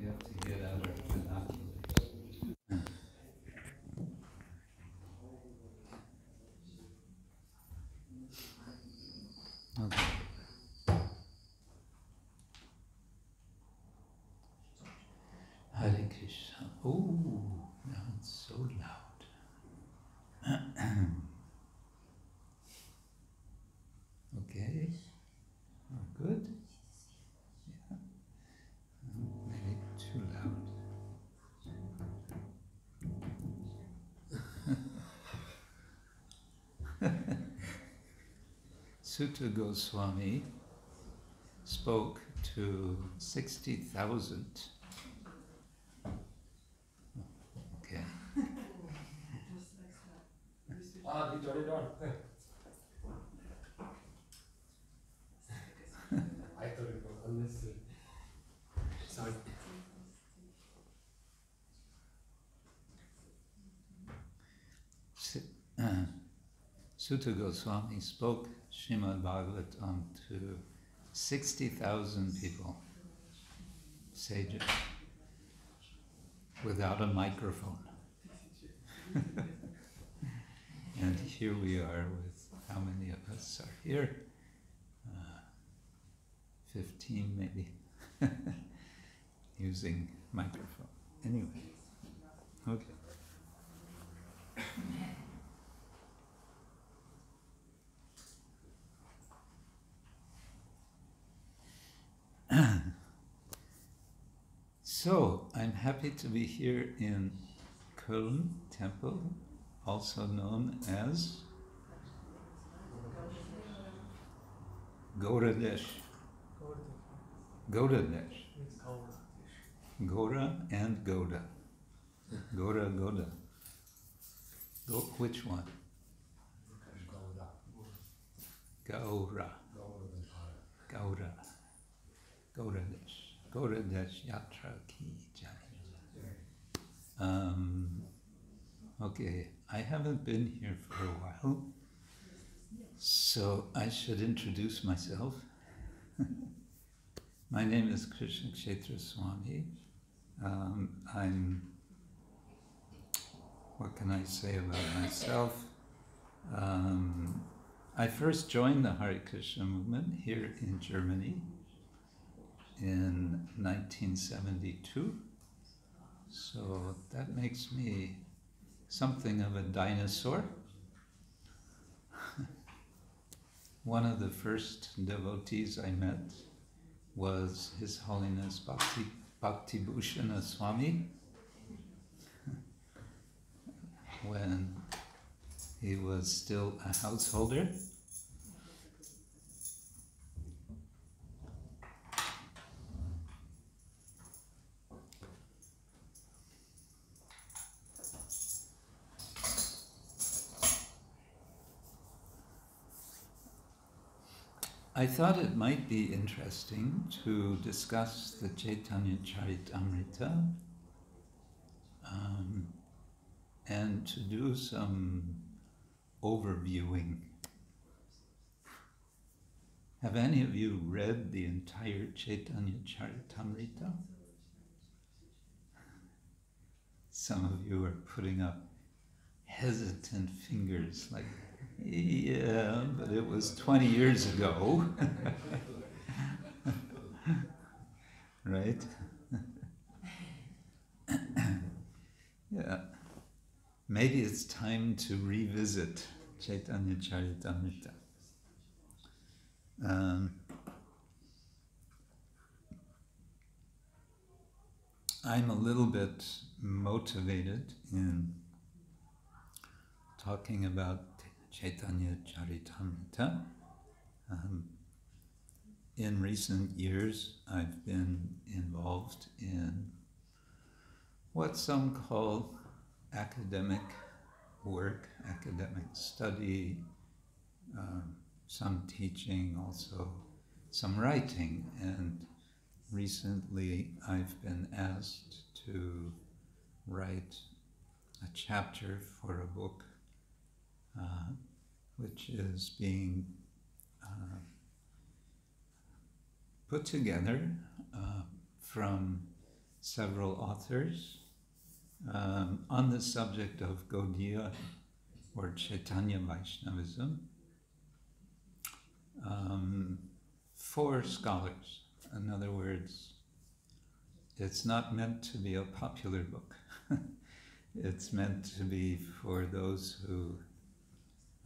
have to get out our binoculars. Okay. Hare Krishna. Oh, now it's so loud. Okay. Oh, good. Yeah. Maybe too loud. Sutta Goswami spoke to 60,000. Okay. You turn it on. I thought it was unnecessary. Sorry. Sutta Goswami spoke Srimad Bhagavatam to 60,000 people, sages, without a microphone. And here we are with, how many of us are here? 15 maybe, using microphone. Anyway, okay. So, I'm happy to be here in Köln temple, also known as Gauradesh. Gauradesh. Gaura and Gouda. Gaura, Gouda. Which one? Gaura. Gaura. Gauradesh. Gauradesh Yatra Ki Jai. Okay, I haven't been here for a while, so I should introduce myself. My name is Krishna Kshetra Swami. What can I say about myself? I first joined the Hare Krishna movement here in Germany in 1972. So that makes me something of a dinosaur. One of the first devotees I met was His Holiness Bhakti Bhushan Swami, when he was still a householder. I thought it might be interesting to discuss the Chaitanya Charitamrita and to do some overviewing. Have any of you read the entire Chaitanya Charitamrita? Some of you are putting up hesitant fingers like, yeah, but it was 20 years ago. Right? Yeah. Maybe it's time to revisit Chaitanya Charitamrita. I'm a little bit motivated in talking about Chaitanya Charitamrita. In recent years, I've been involved in what some call academic work, academic study, some teaching, also some writing. And recently, I've been asked to write a chapter for a book which is being put together from several authors on the subject of Gaudiya or Chaitanya Vaishnavism. 4 scholars. In other words, it's not meant to be a popular book. It's meant to be for those who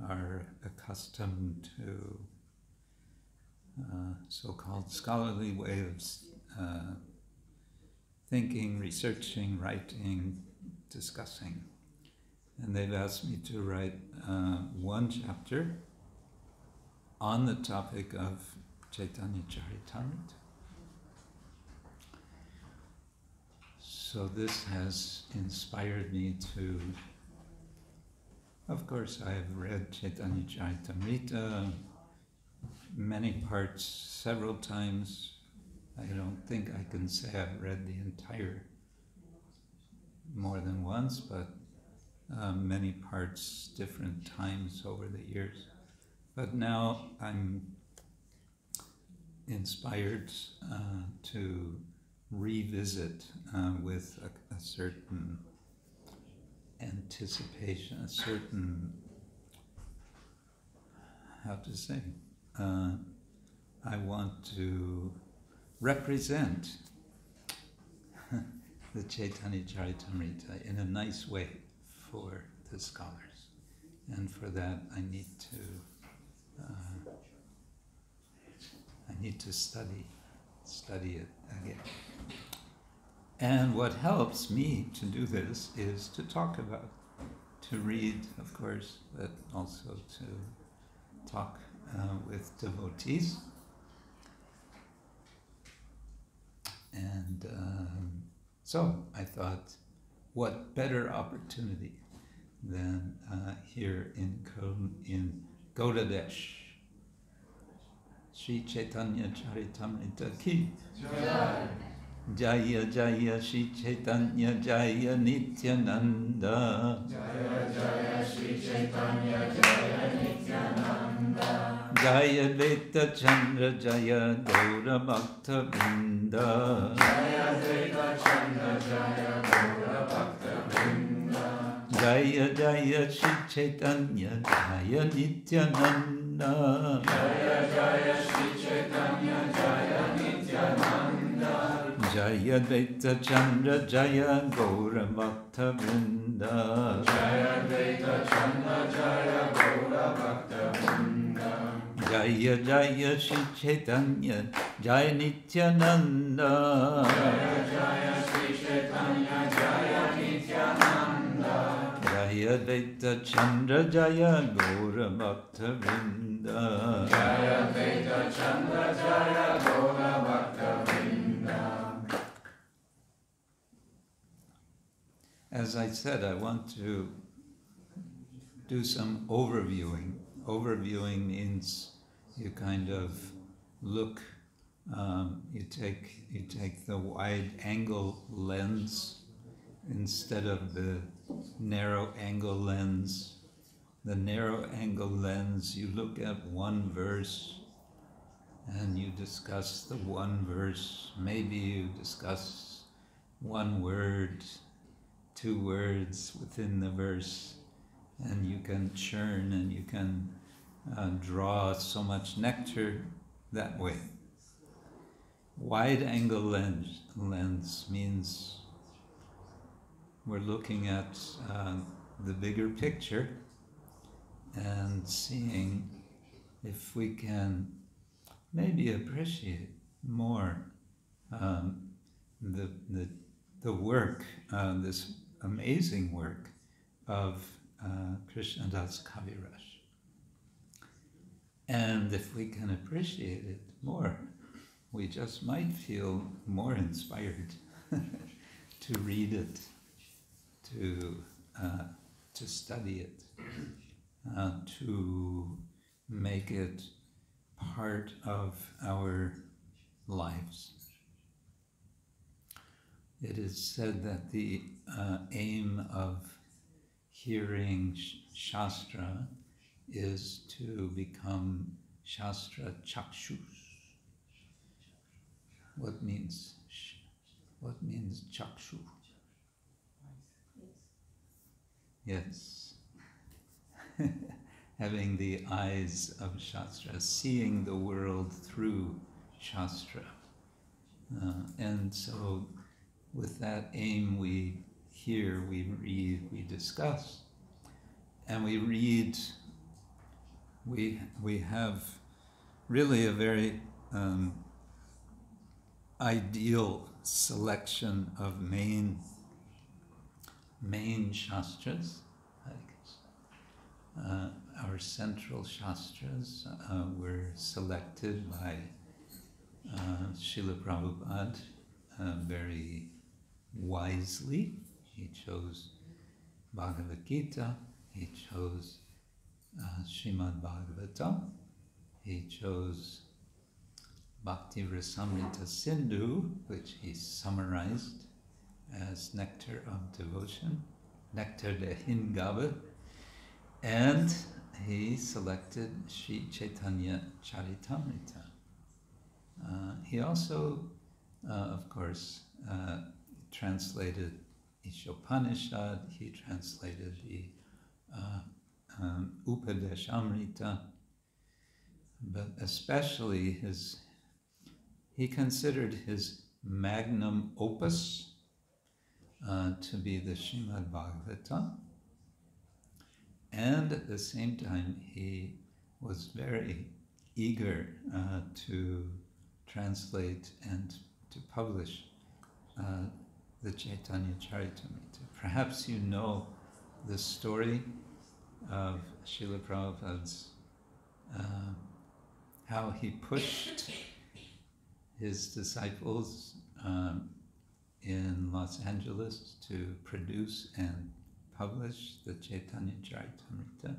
are accustomed to so-called scholarly way of thinking, researching, writing, discussing. And they've asked me to write 1 chapter on the topic of Chaitanya Charitamrita. So this has inspired me to, of course, I have read Chaitanya Charitamrita, many parts, several times. I don't think I can say I've read the entire more than once, but many parts, different times over the years. But now I'm inspired to revisit with a certain anticipation, a certain, how to say, I want to represent the Chaitanya Charitamrita in a nice way for the scholars. And for that I need to study it again. And what helps me to do this is to talk about, to read, of course, but also to talk with devotees. And so I thought, what better opportunity than here in Köln, in Gauradesh. Sri Chaitanya Charitamrita ki Jaya Jaya Sri Chaitanya Jaya Nityananda Jaya Jaya Sri Chaitanya Jaya Nityananda Jaya Dvaita Chandra Jaya Gaura Bhakta Vrinda Jaya Dvaita Chandra Jaya Gaura Bhakta Vrinda Jaya Jaya Sri Chaitanya Jaya Nityananda Jaya Jaya Sri Chaitanya Jaya Nityananda Jaya Dvaita Chandra Jaya Gaura Bhakta Vrinda Jaya Dvaita Chandra Jaya Gaura Bhakta Vrinda Jaya Jaya Sri Chaitanya Jaya Nityananda Jaya Jaya Sri Chaitanya Jaya Nityananda Jaya Dvaita Chandra Jaya Gaura Bhakta Vrinda Jaya Dvaita Chandra Jaya Gaura Bhakta Vrinda. As I said, I want to do some overviewing. Overviewing means you kind of look, you take the wide angle lens instead of the narrow angle lens. The narrow angle lens, you look at one verse and you discuss the one verse. Maybe you discuss one word, 2 words within the verse, and you can churn and you can draw so much nectar that way. Wide angle lens means we're looking at the bigger picture and seeing if we can maybe appreciate more the work, this amazing work of Krishna Das Kaviraj. And if we can appreciate it more, we just might feel more inspired to read it, to study it, to make it part of our lives. It is said that the aim of hearing Shastra is to become Shastra Chakshus, What means chakshu? Yes. Having the eyes of Shastra, seeing the world through Shastra. And so with that aim we hear, we read, we discuss. And we read, we have really a very ideal selection of main Shastras. Our central Shastras were selected by Srila Prabhupada very wisely. He chose Bhagavad Gita, he chose Srimad Bhagavatam, he chose Bhakti Rasamrita Sindhu, which he summarized as Nectar of Devotion, Nectar de Hingabe, and he selected Sri Chaitanya Charitamrita. He also, of course, translated Ishopanishad, he translated the Upadeshamrita, but especially he considered his magnum opus to be the Srimad Bhagavatam, and at the same time he was very eager to translate and to publish the Chaitanya Charitamrita. Perhaps you know the story of Srila Prabhupada's, how he pushed his disciples in Los Angeles to produce and publish the Chaitanya Charitamrita.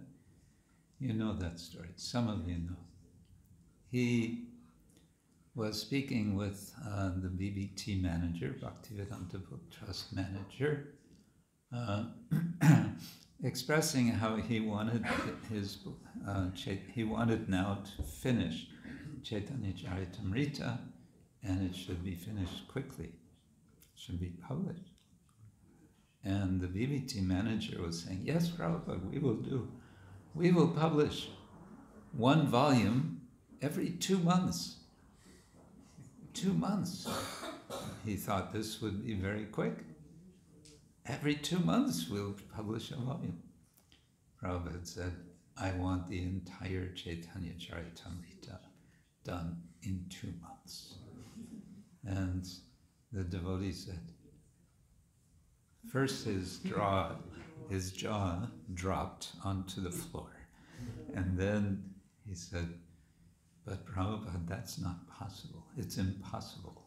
You know that story, some of you know. He was speaking with the BBT manager, Bhaktivedanta Book Trust manager, expressing how he wanted he wanted now to finish Chaitanya Charitamrita, and it should be finished quickly, it should be published. And the BBT manager was saying, yes, Prabhupada, we will publish one volume every 2 months. 2 months. He thought this would be very quick. Every 2 months we'll publish a volume. Prabhupada said, I want the entire Chaitanya Charitamrita done in 2 months. And the devotee said, first his jaw dropped onto the floor. And then he said, but Prabhupada, that's not possible. It's impossible.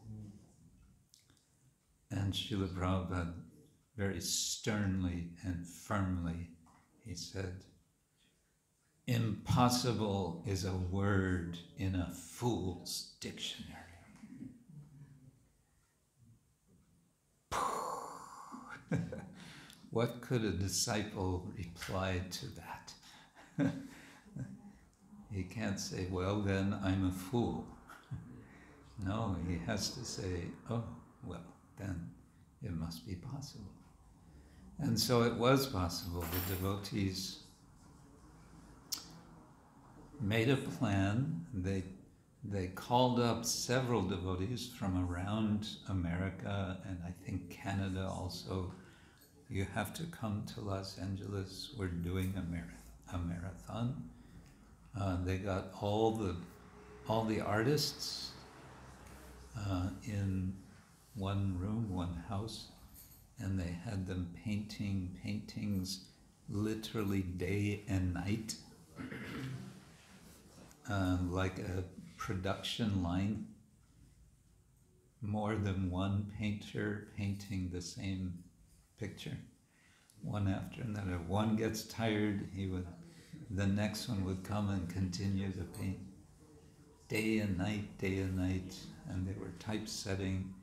And Srila Prabhupada, very sternly and firmly, he said, impossible is a word in a fool's dictionary. What could a disciple reply to that? He can't say, well, then I'm a fool. No, he has to say, oh, well, then it must be possible. And so it was possible. The devotees made a plan. They called up several devotees from around America, and I think Canada also. You have to come to Los Angeles. We're doing a marathon. They got all the artists in one room, one house, and they had them painting paintings literally day and night, like a production line. More than one painter painting the same picture, one after another. One gets tired, the next one would come and continue to paint. Day and night, and they were typesetting.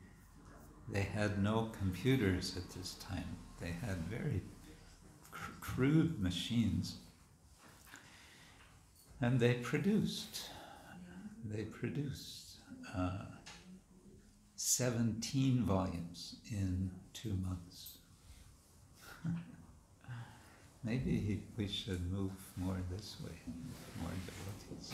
They had no computers at this time. They had very crude machines. And they produced 17 volumes in 2 months. Maybe we should move more this way, more devotees.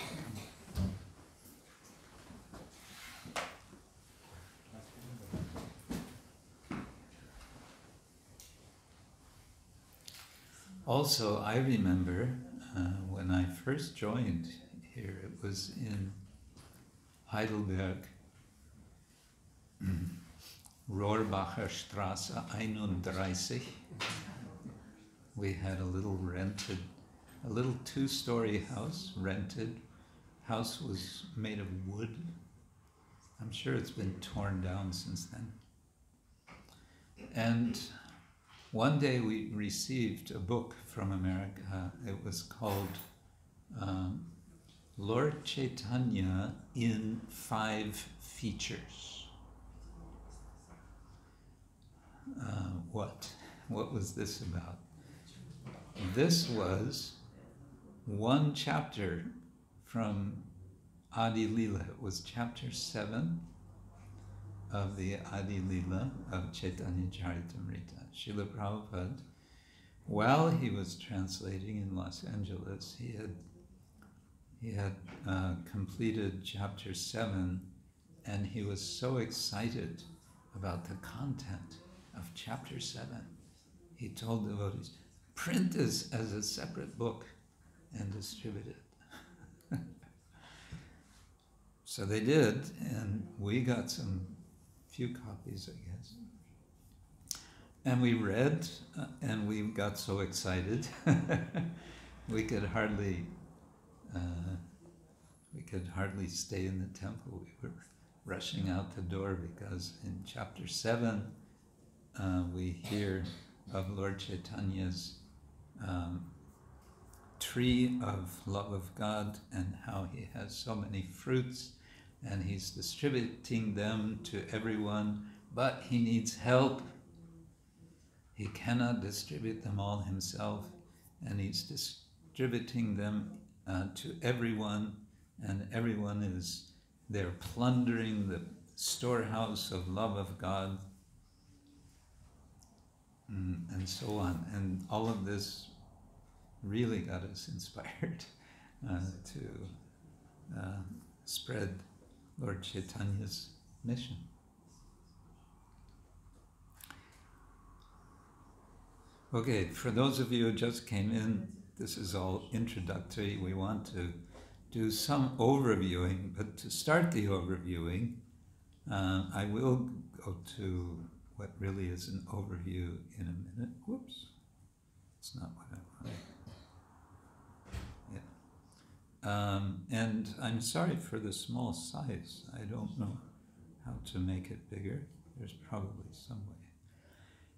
Also, I remember when I first joined here, it was in Heidelberg, Rohrbacher Straße 31. We had a little 2-story house, rented. House was made of wood. I'm sure it's been torn down since then. And one day we received a book from America. It was called Lord Chaitanya in 5 Features. What was this about? This was one chapter from Adi Lila. It was chapter 7 of the Adi Lila of Chaitanya Charitamrita. Srila Prabhupada, while he was translating in Los Angeles, he had completed chapter 7, and he was so excited about the content of chapter 7. He told devotees, print this as a separate book and distribute it. So they did, and we got some few copies, I guess. And we read, and we got so excited, we could hardly stay in the temple. We were rushing out the door because in chapter 7, we hear of Lord Chaitanya's tree of love of God and how he has so many fruits and he's distributing them to everyone, but he needs help. He cannot distribute them all himself, and he's distributing them to everyone, and everyone is there plundering the storehouse of love of God, and so on. And all of this really got us inspired to spread Lord Chaitanya's mission. Okay, for those of you who just came in, this is all introductory. We want to do some overviewing, but to start the overviewing, I will go to what really is an overview in a minute. Whoops, it's not what I wanted. Yeah. And I'm sorry for the small size. I don't know how to make it bigger. There's probably some way.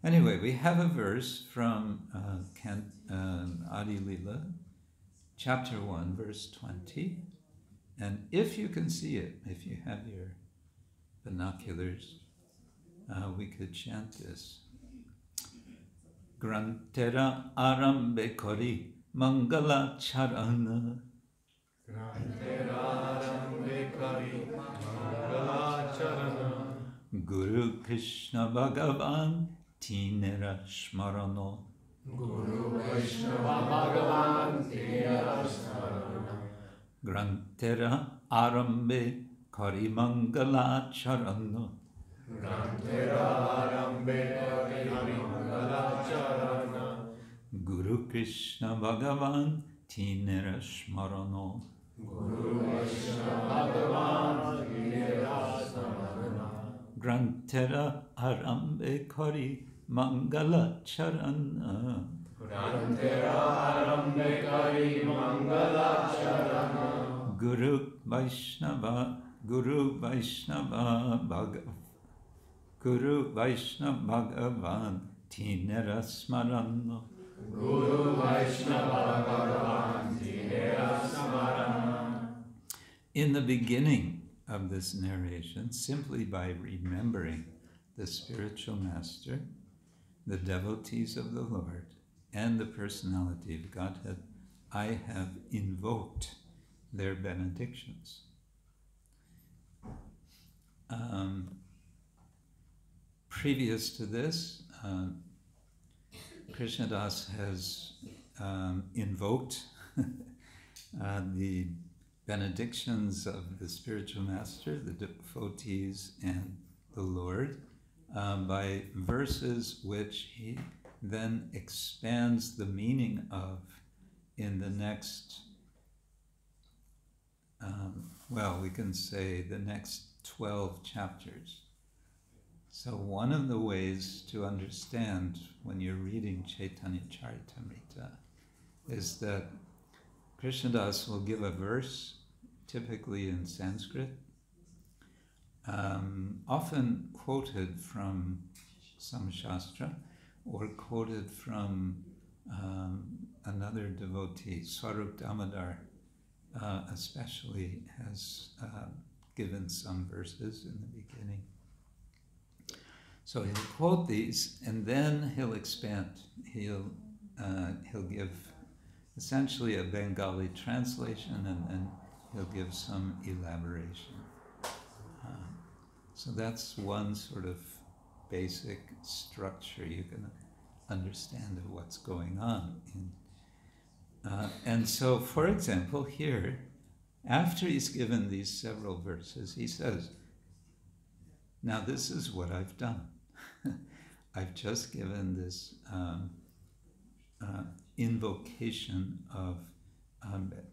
Anyway, we have a verse from Adi Lila, chapter 1, verse 20. And if you can see it, if you have your binoculars, we could chant this. Grantera arambe kori mangala charana. Grantera arambe kori mangala charana. Guru Krishna Bhagavan Tinera Shmarano. Guru Vaishnava Bhagavan Tinera Shmarano. Grantera arambe kari mangala charana. Grantera arambe kari mangala charana. Guru Krishna Bhagavan Tinera Shmarano. Guru Vaishnava Bhagavan Tinera Shmarano. Grantera arambe kari mangala charana. Grantera arambe kari mangala charana. Guru Vaishnava Bhagavan Tinera Smarana. Guru Vaishnava Bhagavan Tinera Smarana. In the beginning of this narration, simply by remembering the spiritual master, the devotees of the Lord, and the personality of Godhead, I have invoked their benedictions. previous to this, Krishnadas has invoked the benedictions of the spiritual master, the devotees, and the Lord by verses which he then expands the meaning of in the next, we can say the next 12 chapters. So one of the ways to understand when you're reading Chaitanya Charitamrita is that Krishnadas will give a verse, typically in Sanskrit, often quoted from some Shastra, or quoted from another devotee. Swarup Damodar especially has given some verses in the beginning. So he'll quote these, and then he'll expand. He'll give essentially a Bengali translation, and then he'll give some elaboration. So that's one sort of basic structure you can understand of what's going on. And so, for example, here, after he's given these several verses, he says, now this is what I've done. I've just given this invocation of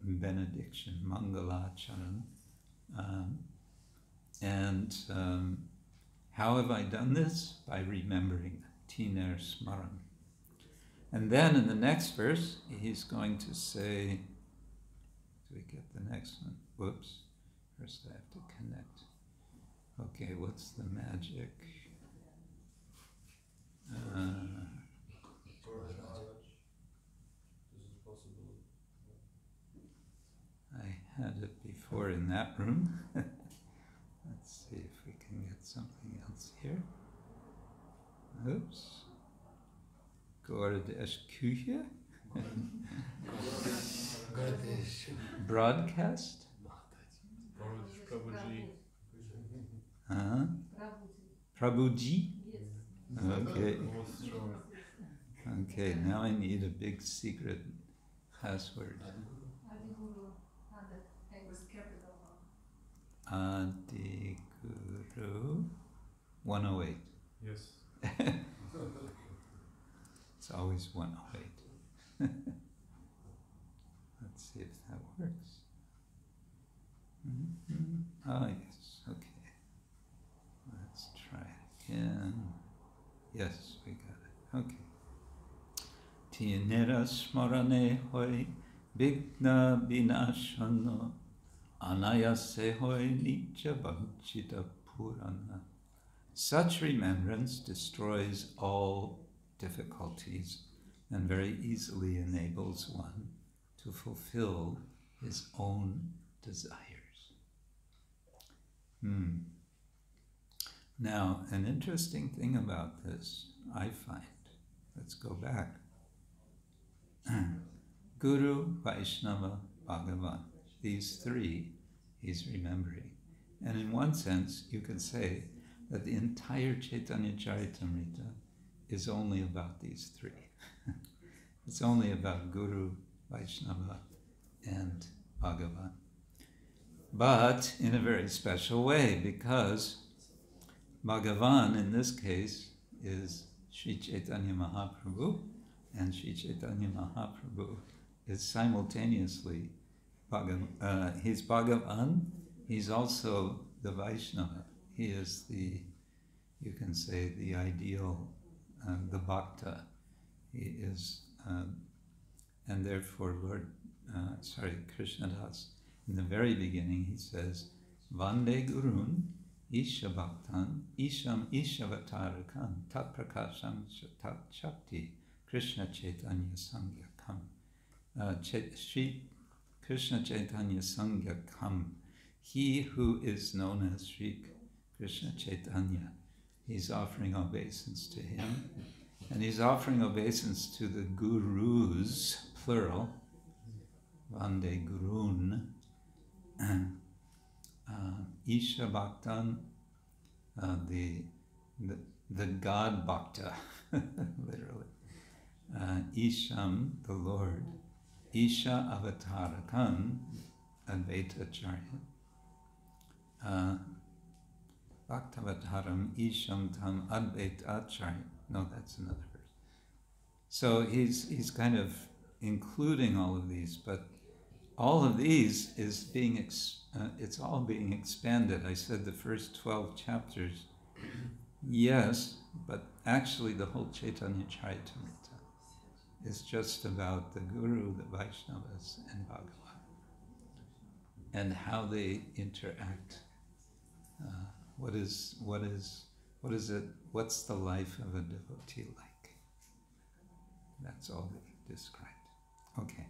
benediction, Mangalacharan. And how have I done this? By remembering Tiner Smaran. And then in the next verse, he's going to say, do we get the next one? Whoops. First I have to connect. Okay, what's the magic? I had it before in that room. Let's see if we can get something else here. Oops. Gauradesh Küche. Broadcast. Prabhuji. Okay. Okay, now I need a big secret password. Adiguru 108. Yes. It's always 108. Let's see if that works. Ah, yes, okay. Let's try it again. Yes, we got it. Okay. Tinera smarane hoi bigna binashano anayase hoi nitya vanchita purana. Such remembrance destroys all difficulties and very easily enables one to fulfill his own desires. Now, an interesting thing about this, I find, let's go back. Guru, Vaishnava, Bhagavan, these three he's remembering. And in one sense, you can say that the entire Chaitanya Charitamrita is only about these three. It's only about Guru, Vaishnava, and Bhagavan. But in a very special way, because Bhagavan, in this case, is Sri Chaitanya Mahaprabhu, and Sri Chaitanya Mahaprabhu is simultaneously he's Bhagavan, he's also the Vaishnava. He is the, you can say, the ideal, the Bhakta. He is, and therefore Krishnadas, in the very beginning he says, Vande Gurun, Isha Bhaktan, Isham Ishavatarakan, Tat Prakasham Tat Shakti, Krishna Chaitanya Sangyakam. Sri Krishna Chaitanya Sangyakam, he who is known as Sri Krishna Chaitanya, he's offering obeisance to him, and he's offering obeisance to the gurus, plural, Vande Gurun, Isha Bhaktan, the God Bhakta, literally. Isham, the Lord, Isha Avatarakan, Advaitacharya, Bhaktavataram Isham Tam Advaitacharya. No, that's another verse. So he's kind of including all of these, but all of these is being, it's all being expanded. I said the first 12 chapters, yes, but actually the whole Chaitanya Charitamrita is just about the Guru, the Vaishnavas, and Bhagavan, and how they interact. What's the life of a devotee like? That's all they described. Okay.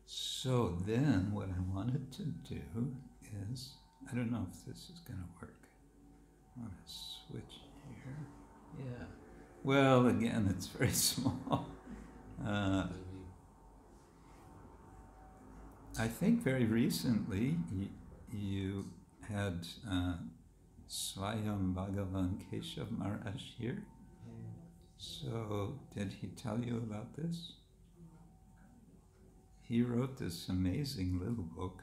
So then what I wanted to do is, I don't know if this is going to work. I want to switch here. Yeah. Well, again, it's very small. I think very recently you had Swayam Bhagavan Keshav Maharaj here. So did he tell you about this? He wrote this amazing little book.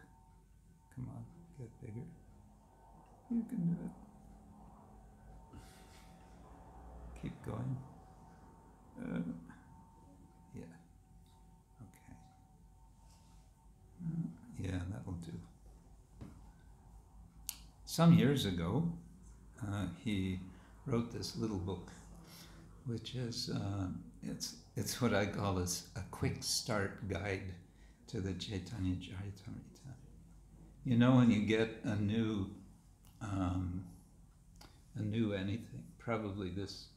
Come on, get bigger. You can do it. Keep going. Yeah. Okay. Yeah, that'll do. Some years ago, he wrote this little book, which is it's what I call a quick start guide to the Chaitanya Charitamrita. You know, when you get a new anything, probably this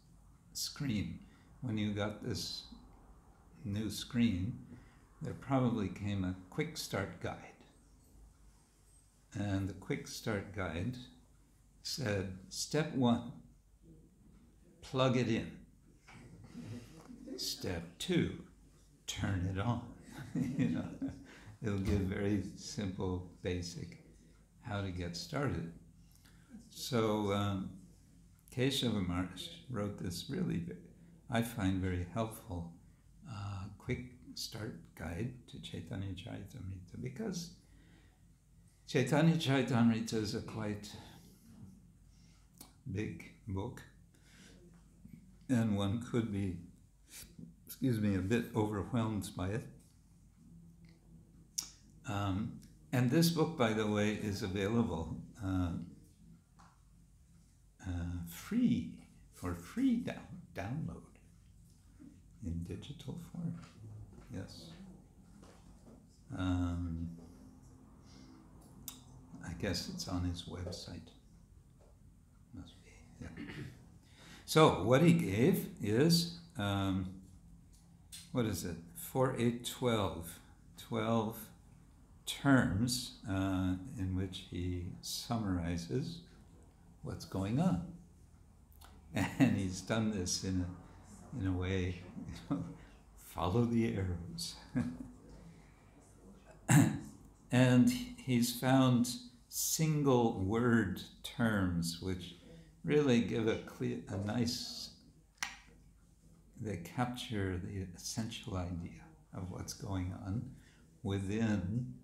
screen. When you got this new screen, there probably came a quick start guide. And the quick start guide said, step 1, plug it in. Step 2, turn it on. You know, it'll give very simple, basic how to get started. So Keshava Maharaj wrote this really, I find, very helpful quick start guide to Chaitanya Charitamrita, because Chaitanya Charitamrita is a quite big book, and one could be, a bit overwhelmed by it. And this book, by the way, is available for free download in digital form. Yes. I guess it's on his website. Must be, yeah. So what he gave is, what is it? 12 terms in which he summarizes what's going on. And he's done this in a way, follow the arrows. And he's found single word terms which really give they capture the essential idea of what's going on within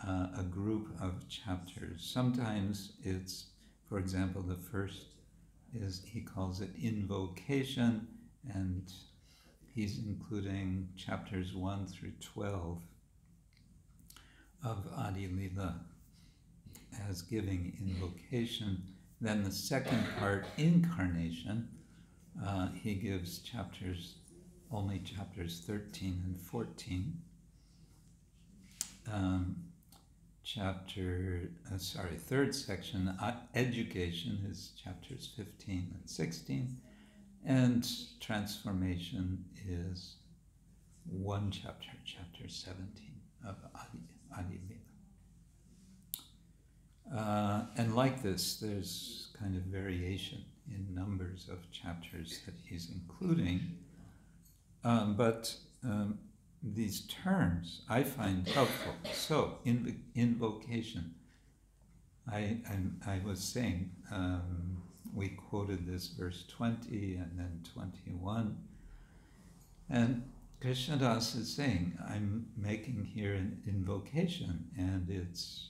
a group of chapters. Sometimes it's, for example, the first is, he calls it invocation, and he's including chapters 1 through 12 of Adi Lila as giving invocation. Then the second part, incarnation, he gives only chapters 13 and 14. Third section, education, is chapters 15 and 16, and transformation is one chapter, chapter 17 of Adi Lila. And like this, there's kind of variation in numbers of chapters that he's including, but these terms I find helpful. So, in the invocation, I was saying we quoted this verse 20 and then 21. And Krishnadas is saying, I'm making here an invocation, and it's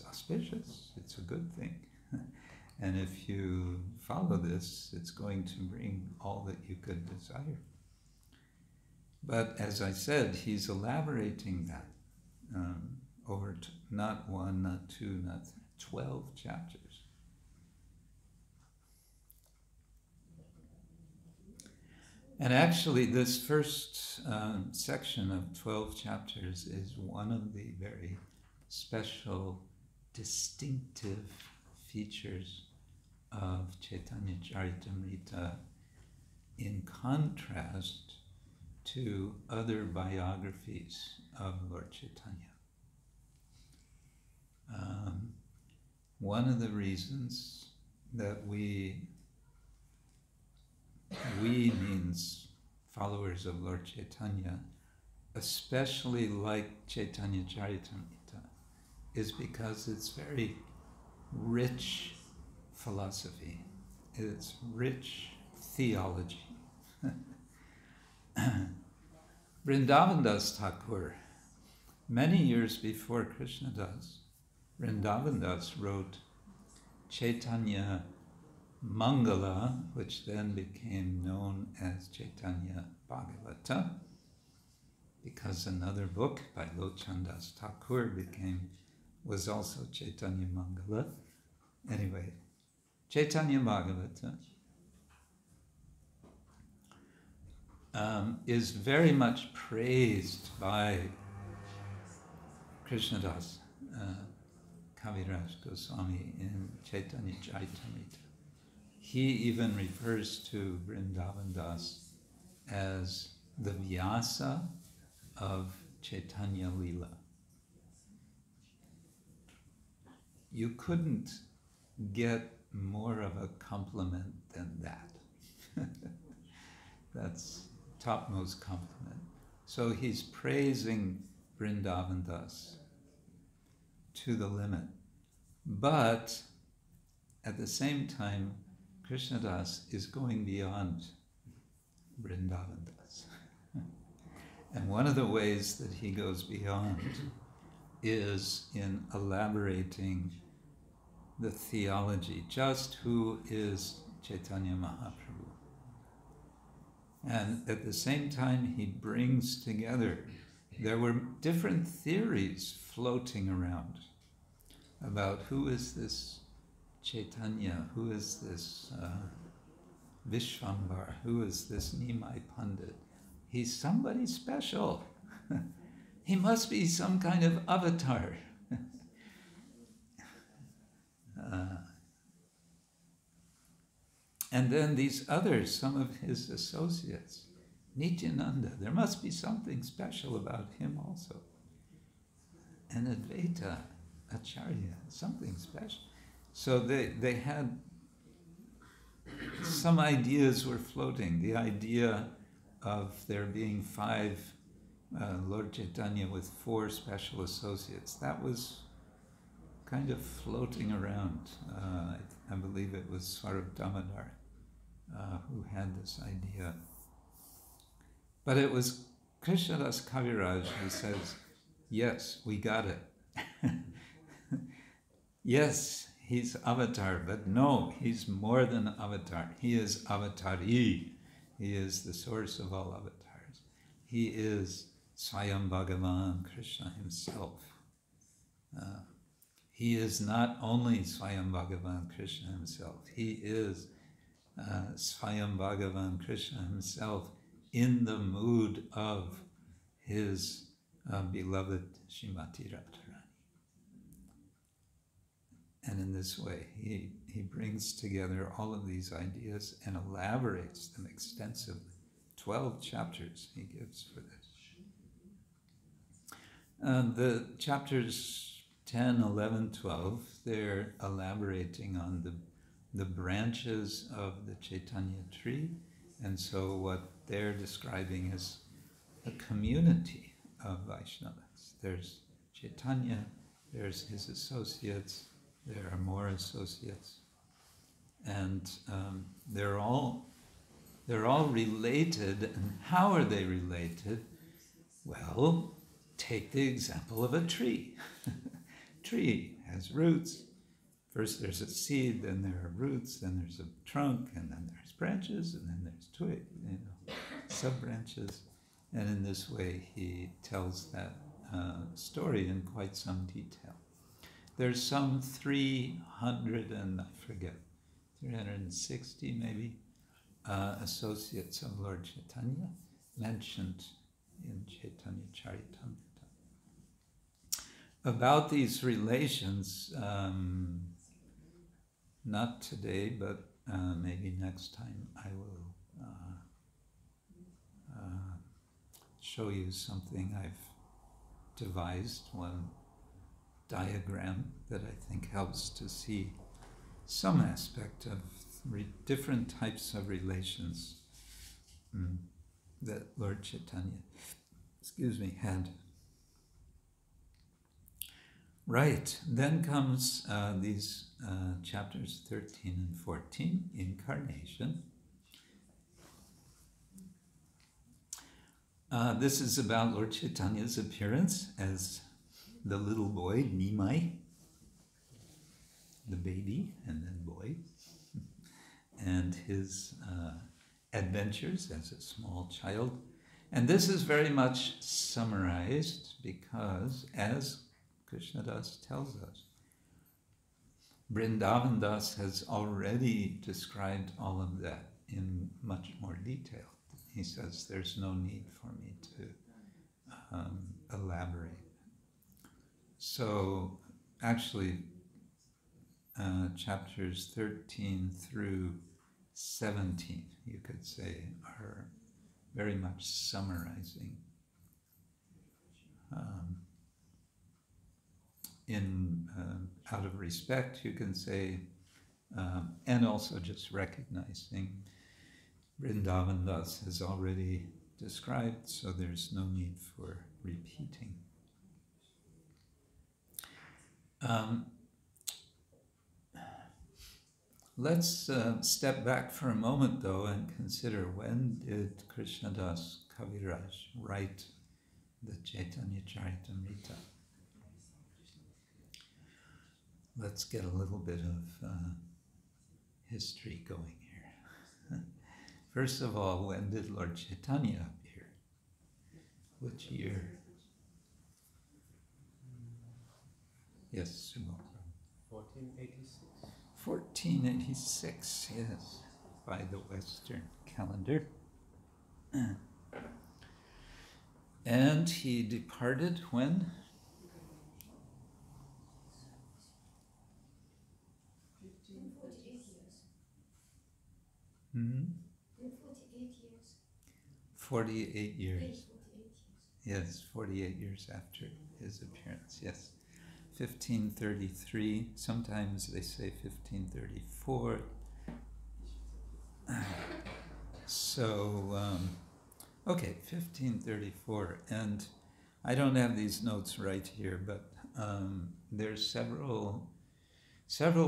auspicious, it's a good thing. And if you follow this, it's going to bring all that you could desire. But as I said, he's elaborating that over not one, not two, not 12 chapters. And actually, this first section of 12 chapters is one of the very special, distinctive features of Chaitanya Charitamrita in contrast to other biographies of Lord Chaitanya. One of the reasons that we means followers of Lord Chaitanya, especially like Chaitanya Charitamrita, is because it's very rich philosophy. It's rich theology. Vrindavandas Thakur, many years before Krishnadas, Vrindavandas wrote Chaitanya Mangala, which then became known as Chaitanya Bhagavata, because another book by Lochandas Thakur was also Chaitanya Mangala. Anyway, Chaitanya Bhagavata is very much praised by Krishnadas, Kaviraj Goswami in Chaitanya Charitamrita. He even refers to Vrindavandas as the Vyasa of Chaitanya Leela. You couldn't get more of a compliment than that. That's topmost compliment. So he's praising Vrindavandas to the limit. But at the same time, Krishnadas is going beyond Vrindavandas. And one of the ways that he goes beyond is in elaborating the theology, just who is Chaitanya Mahaprabhu. And at the same time, he brings together, there were different theories floating around about who is this Chaitanya, who is this Vishvambar, who is this Nimai Pandit. He's somebody special. He must be some kind of avatar. And then these others, some of his associates, Nityananda, there must be something special about him also. And Advaita, Acharya, something special. So they had, some ideas were floating. The idea of there being five, Lord Chaitanya with 4 special associates, that was kind of floating around. I believe it was Swarab Damodar who had this idea. But it was Krishnadas Kaviraj who says, yes, we got it. Yes, he's avatar, but no, he's more than avatar. He is avatari. He is the source of all avatars. He is Swayam Bhagavan Krishna himself. He is not only Swayam Bhagavan Krishna himself, he is Swayam Bhagavan Krishna himself in the mood of his beloved Srimati Radharani. And in this way, he brings together all of these ideas and elaborates them extensively. 12 chapters he gives for this. The chapters 10, 11, 12, they're elaborating on the branches of the Chaitanya tree. And so what they're describing is a community of Vaishnavas. There's Chaitanya, there's his associates, there are more associates. And they're all related. And how are they related? Well, take the example of a tree. Tree has roots. First there's a seed, then there are roots, then there's a trunk, and then there's branches, and then there's twig, sub-branches. And in this way he tells that story in quite some detail. There's some 360 maybe, associates of Lord Chaitanya mentioned in Chaitanya Charitamrita. About these relations, not today, but maybe next time, I will show you something I've devised, one diagram that I think helps to see some aspect of different types of relations that Lord Chaitanya, had. Right, then comes these chapters 13 and 14, Incarnation. This is about Lord Chaitanya's appearance as the little boy, Nimai, the baby, and then boy, and his adventures as a small child. And this is very much summarized because, as Krishna Das tells us, Vrindavan Das has already described all of that in much more detail. He says there's no need for me to elaborate. So actually, chapters 13 through 17, you could say, are very much summarizing out of respect, you can say, and also just recognizing Vrindavan Das has already described, so there's no need for repeating. Let's step back for a moment, though, and consider, when did Krishna Das Kaviraj write the Chaitanya Charitamrita? Let's get a little bit of history going here. First of all, when did Lord Chaitanya appear? Which year? Yes, Sumo. 1486. 1486, yes, by the Western calendar. And he departed when? 48 years. Hmm? 48 years. 48 years. 48 years. Yes, 48 years after his appearance, yes. 1533, sometimes they say 1534. So, okay, 1534. And I don't have these notes right here, but there's several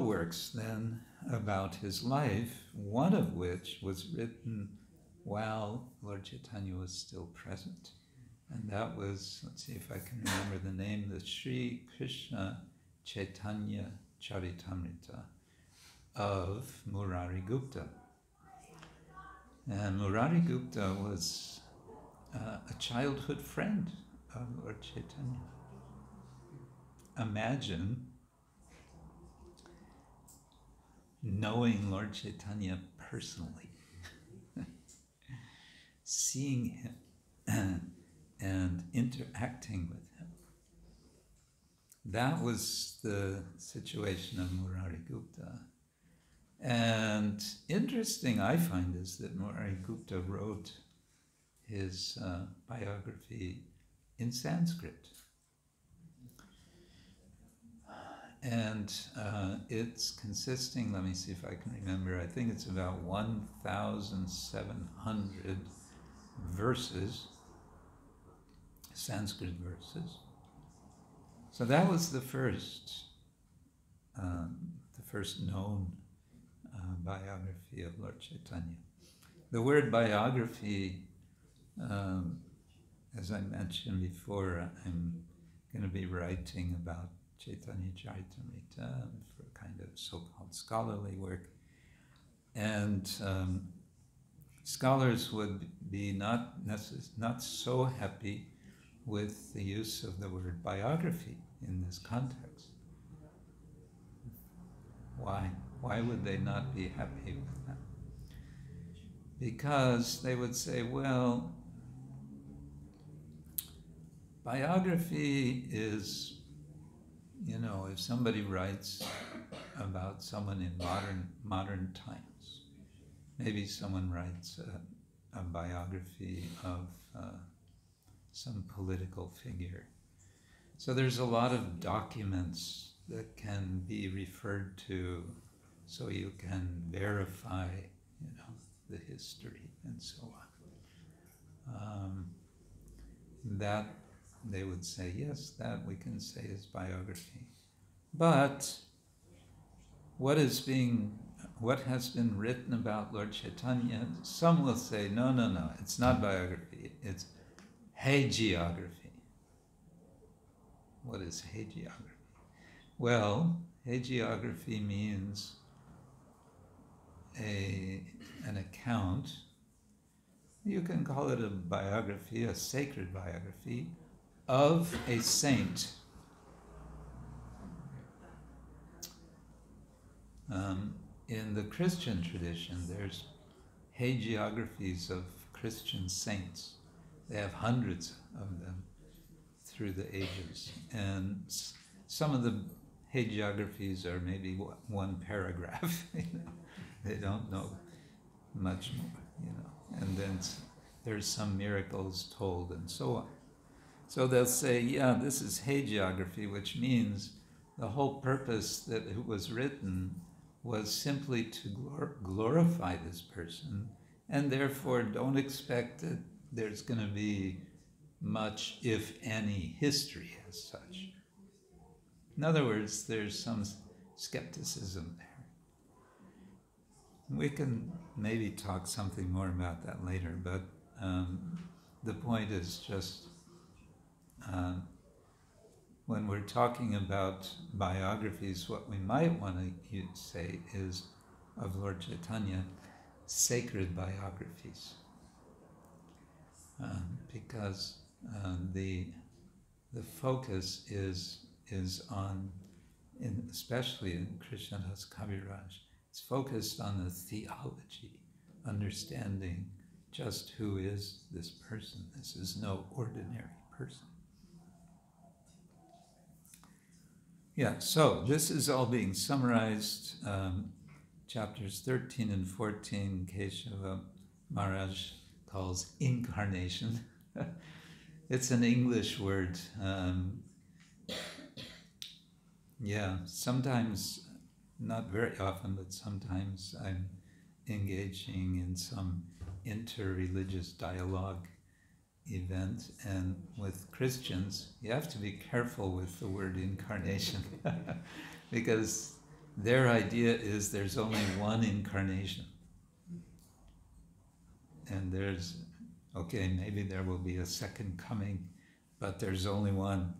works then about his life, one of which was written while Lord Chaitanya was still present. And that was, let's see if I can remember the name, the Sri Krishna Chaitanya Charitamrita of Murari Gupta. And Murari Gupta was a childhood friend of Lord Chaitanya. Imagine knowing Lord Chaitanya personally, seeing him and interacting with him. That was the situation of Murari Gupta. And interesting, I find, is that Murari Gupta wrote his biography in Sanskrit. And it's consisting, let me see if I can remember, I think it's about 1,700 verses, Sanskrit verses. So that was the first known biography of Lord Chaitanya. The word biography, as I mentioned before, I'm going to be writing about Chaitanya Charitamrita for kind of so-called scholarly work. And scholars would be not so happy with the use of the word biography in this context. Why? Why would they not be happy with that? Because they would say, well, biography is, if somebody writes about someone in modern times, maybe someone writes a biography of some political figure. So there's a lot of documents that can be referred to, so you can verify, the history and so on. That they would say, yes, that we can say is biography. But what has been written about Lord Chaitanya, some will say, no, it's not biography, it's hagiography. What is hagiography? Well, hagiography means an account. You can call it a biography, a sacred biography, of a saint. In the Christian tradition, there's hagiographies of Christian saints. They have hundreds of them through the ages. And some of the hagiographies are maybe one paragraph. They don't know much more, And then there's some miracles told and so on. So they'll say, yeah, this is hagiography, which means the whole purpose that it was written was simply to glorify this person, and therefore don't expect that there's going to be much, if any, history as such. In other words, there's some skepticism there. We can maybe talk something more about that later, but the point is just when we're talking about biographies, what we might want to say is of Lord Chaitanya, sacred biographies, because the focus is on, especially in Krishnadas Kaviraj, it's focused on the theology, understanding just who is this person. This is no ordinary person. Yeah, so this is all being summarized. Chapters 13 and 14, Keshava Maharaj calls incarnation. It's an English word. Sometimes, not very often, but sometimes I'm engaging in some inter-religious dialogue event, and with Christians, you have to be careful with the word incarnation because their idea is there's only one incarnation. And maybe there will be a second coming, but there's only one.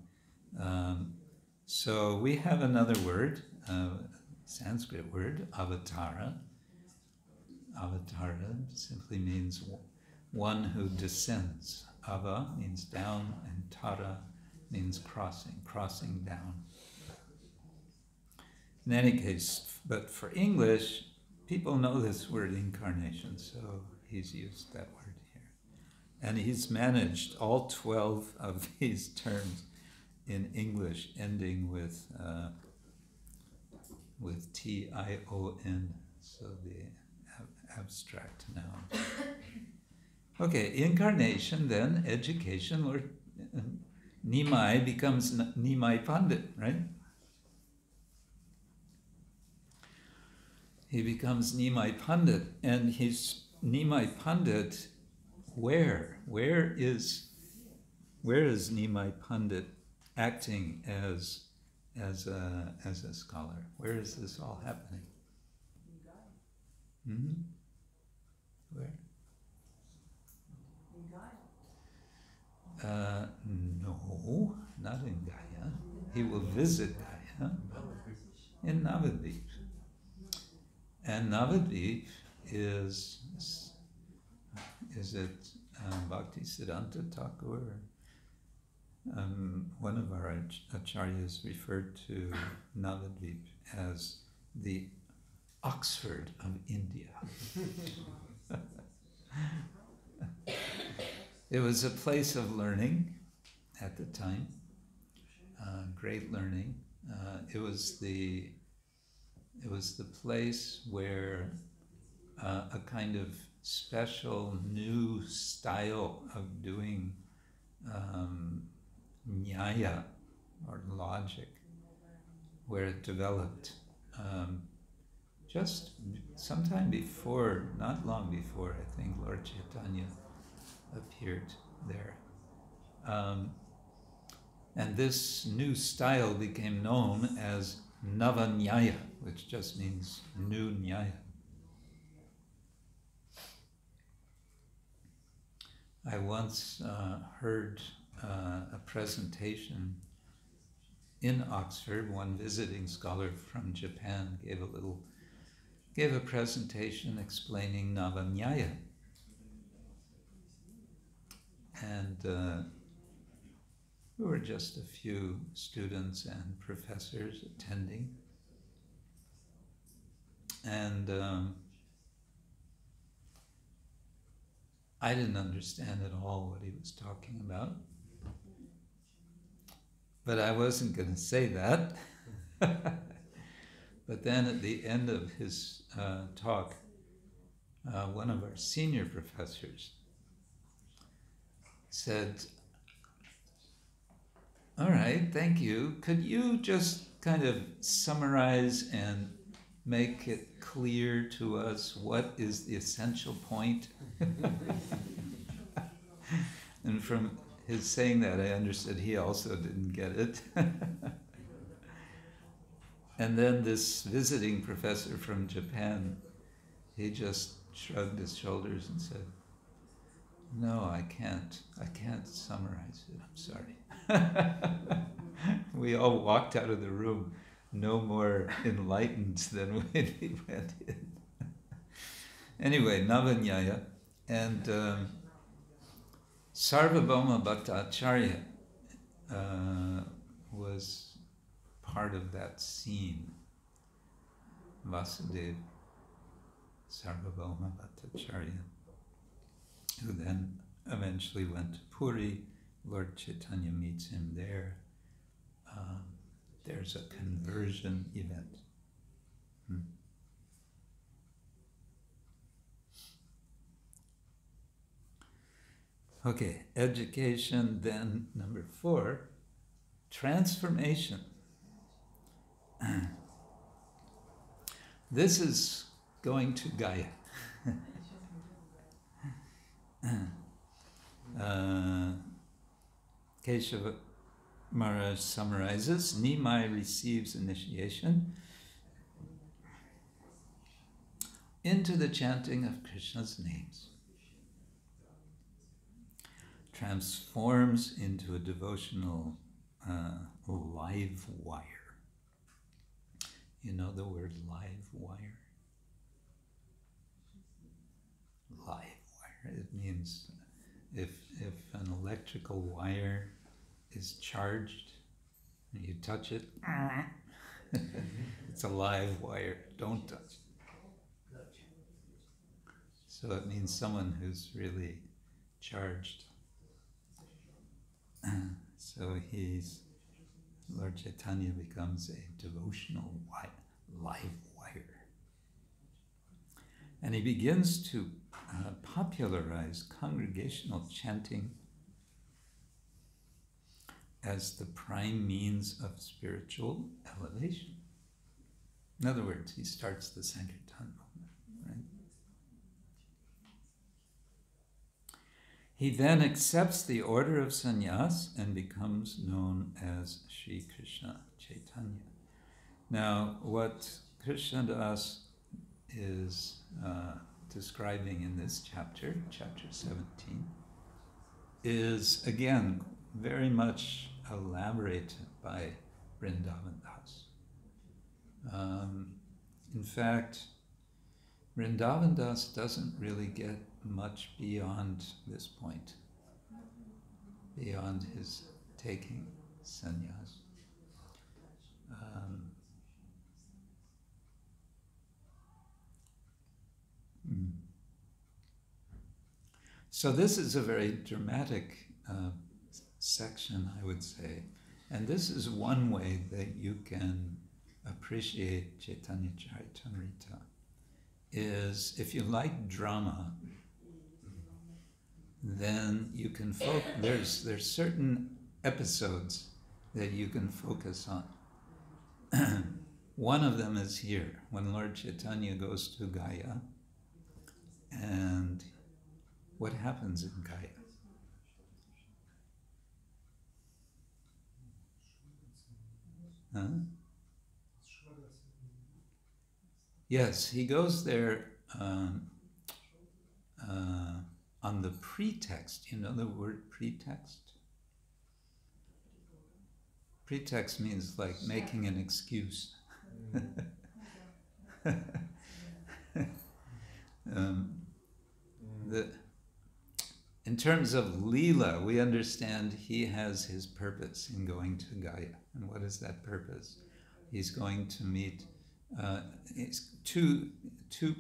So we have another word, Sanskrit word, avatara. Avatara simply means one who descends. Ava means down, and tara means crossing down. In any case, but for English, people know this word incarnation, so he's used that word here. And he's managed all 12 of these terms in English, ending with T-I-O-N, so the abstract noun. Okay, incarnation, then education. Lord Nimai becomes Nimai Pandit, right? He becomes Nimai Pandit, and he's Nimai Pandit. Where is Nimai Pandit acting as a scholar? Where is this all happening? Hmm? Where? No, not in Gaya. He will visit Gaya, but in Navadvip. And Navadvip is it Bhakti Siddhanta Thakur? One of our acharyas referred to Navadvip as the Oxford of India. It was a place of learning at the time, great learning. It was the place where a kind of special new style of doing nyaya or logic, where it developed just sometime before, not long before, I think Lord Chaitanya appeared there. And this new style became known as Navanyaya, which just means new Nyaya. I once heard a presentation in Oxford. One visiting scholar from Japan gave a presentation explaining Navanyaya. And there were just a few students and professors attending. And I didn't understand at all what he was talking about. But I wasn't going to say that. But then at the end of his talk, one of our senior professors said, "All right, thank you. Could you just kind of summarize and make it clear to us what is the essential point?" And from his saying that, I understood he also didn't get it. And then this visiting professor from Japan, he just shrugged his shoulders and said, "No, I can't summarize it, I'm sorry." We all walked out of the room no more enlightened than when we went in. Anyway, Navanyaya, and Sarvabhauma Bhattacharya was part of that scene. Vasudeva Sarvabhauma Bhattacharya, who then eventually went to Puri. Lord Chaitanya meets him there. There's a conversion event. Okay, education, then number 4, transformation. This is going to Gaya. Keshava Maharaj summarizes, Nimai receives initiation into the chanting of Krishna's names, transforms into a devotional live wire. You know the word live wire? Live wire. It means if an electrical wire is charged and you touch it, it's a live wire. Don't touch it. So it means someone who's really charged. So Lord Chaitanya becomes a devotional live wire. And he begins to popularize congregational chanting as the prime means of spiritual elevation. In other words, he starts the Sankirtan movement, right? He then accepts the order of sannyas and becomes known as Sri Krishna Chaitanya. Now, what Krishna Das is describing in this chapter, chapter 17, is again very much elaborated by Vrindavan Das. In fact, Vrindavan Das doesn't really get much beyond this point, beyond his taking sannyas. So this is a very dramatic section, I would say, and this is one way that you can appreciate Chaitanya Charitamrita, is if you like drama, then you can there's certain episodes that you can focus on. One of them is here, when Lord Chaitanya goes to Gaya, and what happens in Gaya? Huh? Yes, he goes there on the pretext. You know the word pretext? Pretext means like making an excuse. In terms of Leela, we understand he has his purpose in going to Gaya. And what is that purpose? He's going to meet two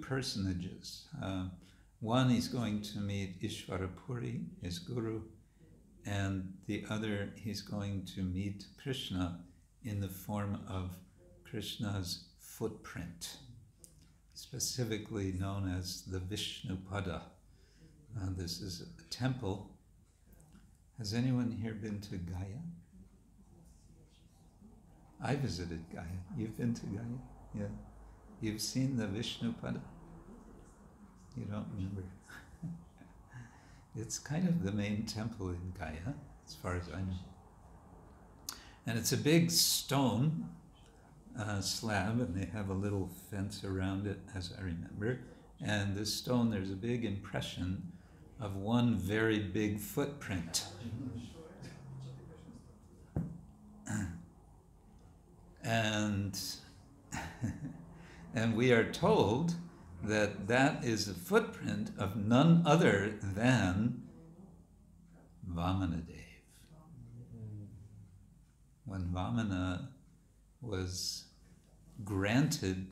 personages. One, he's going to meet Ishvarapuri, his guru, and the other, he's going to meet Krishna in the form of Krishna's footprint, specifically known as the Vishnupada. This is a temple. Has anyone here been to Gaya? I visited Gaya. You've been to Gaya? Yeah. You've seen the Vishnupada? You don't remember? It's kind of the main temple in Gaya, as far as I know. And it's a big stone slab, and they have a little fence around it, as I remember. And this stone, there's a big impression of one very big footprint. And we are told that that is a footprint of none other than Vamanadev. When Vamana was granted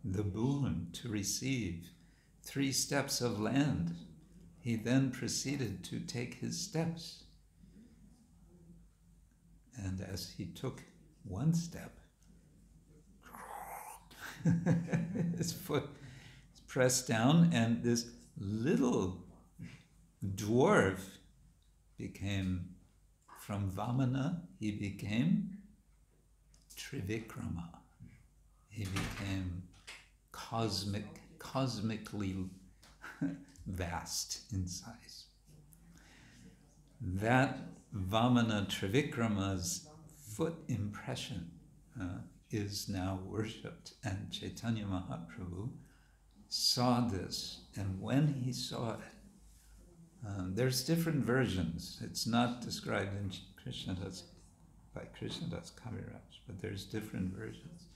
the boon to receive 3 steps of land, he then proceeded to take his steps. And as he took one step, his foot pressed down, and this little dwarf became, from Vamana, he became Trivikrama. He became cosmically vast in size. That Vamana Trivikrama's foot impression is now worshipped, and Chaitanya Mahaprabhu saw this, and when he saw it, there's different versions. It's not described in by Krishnadas Kaviraj, but there's different versions.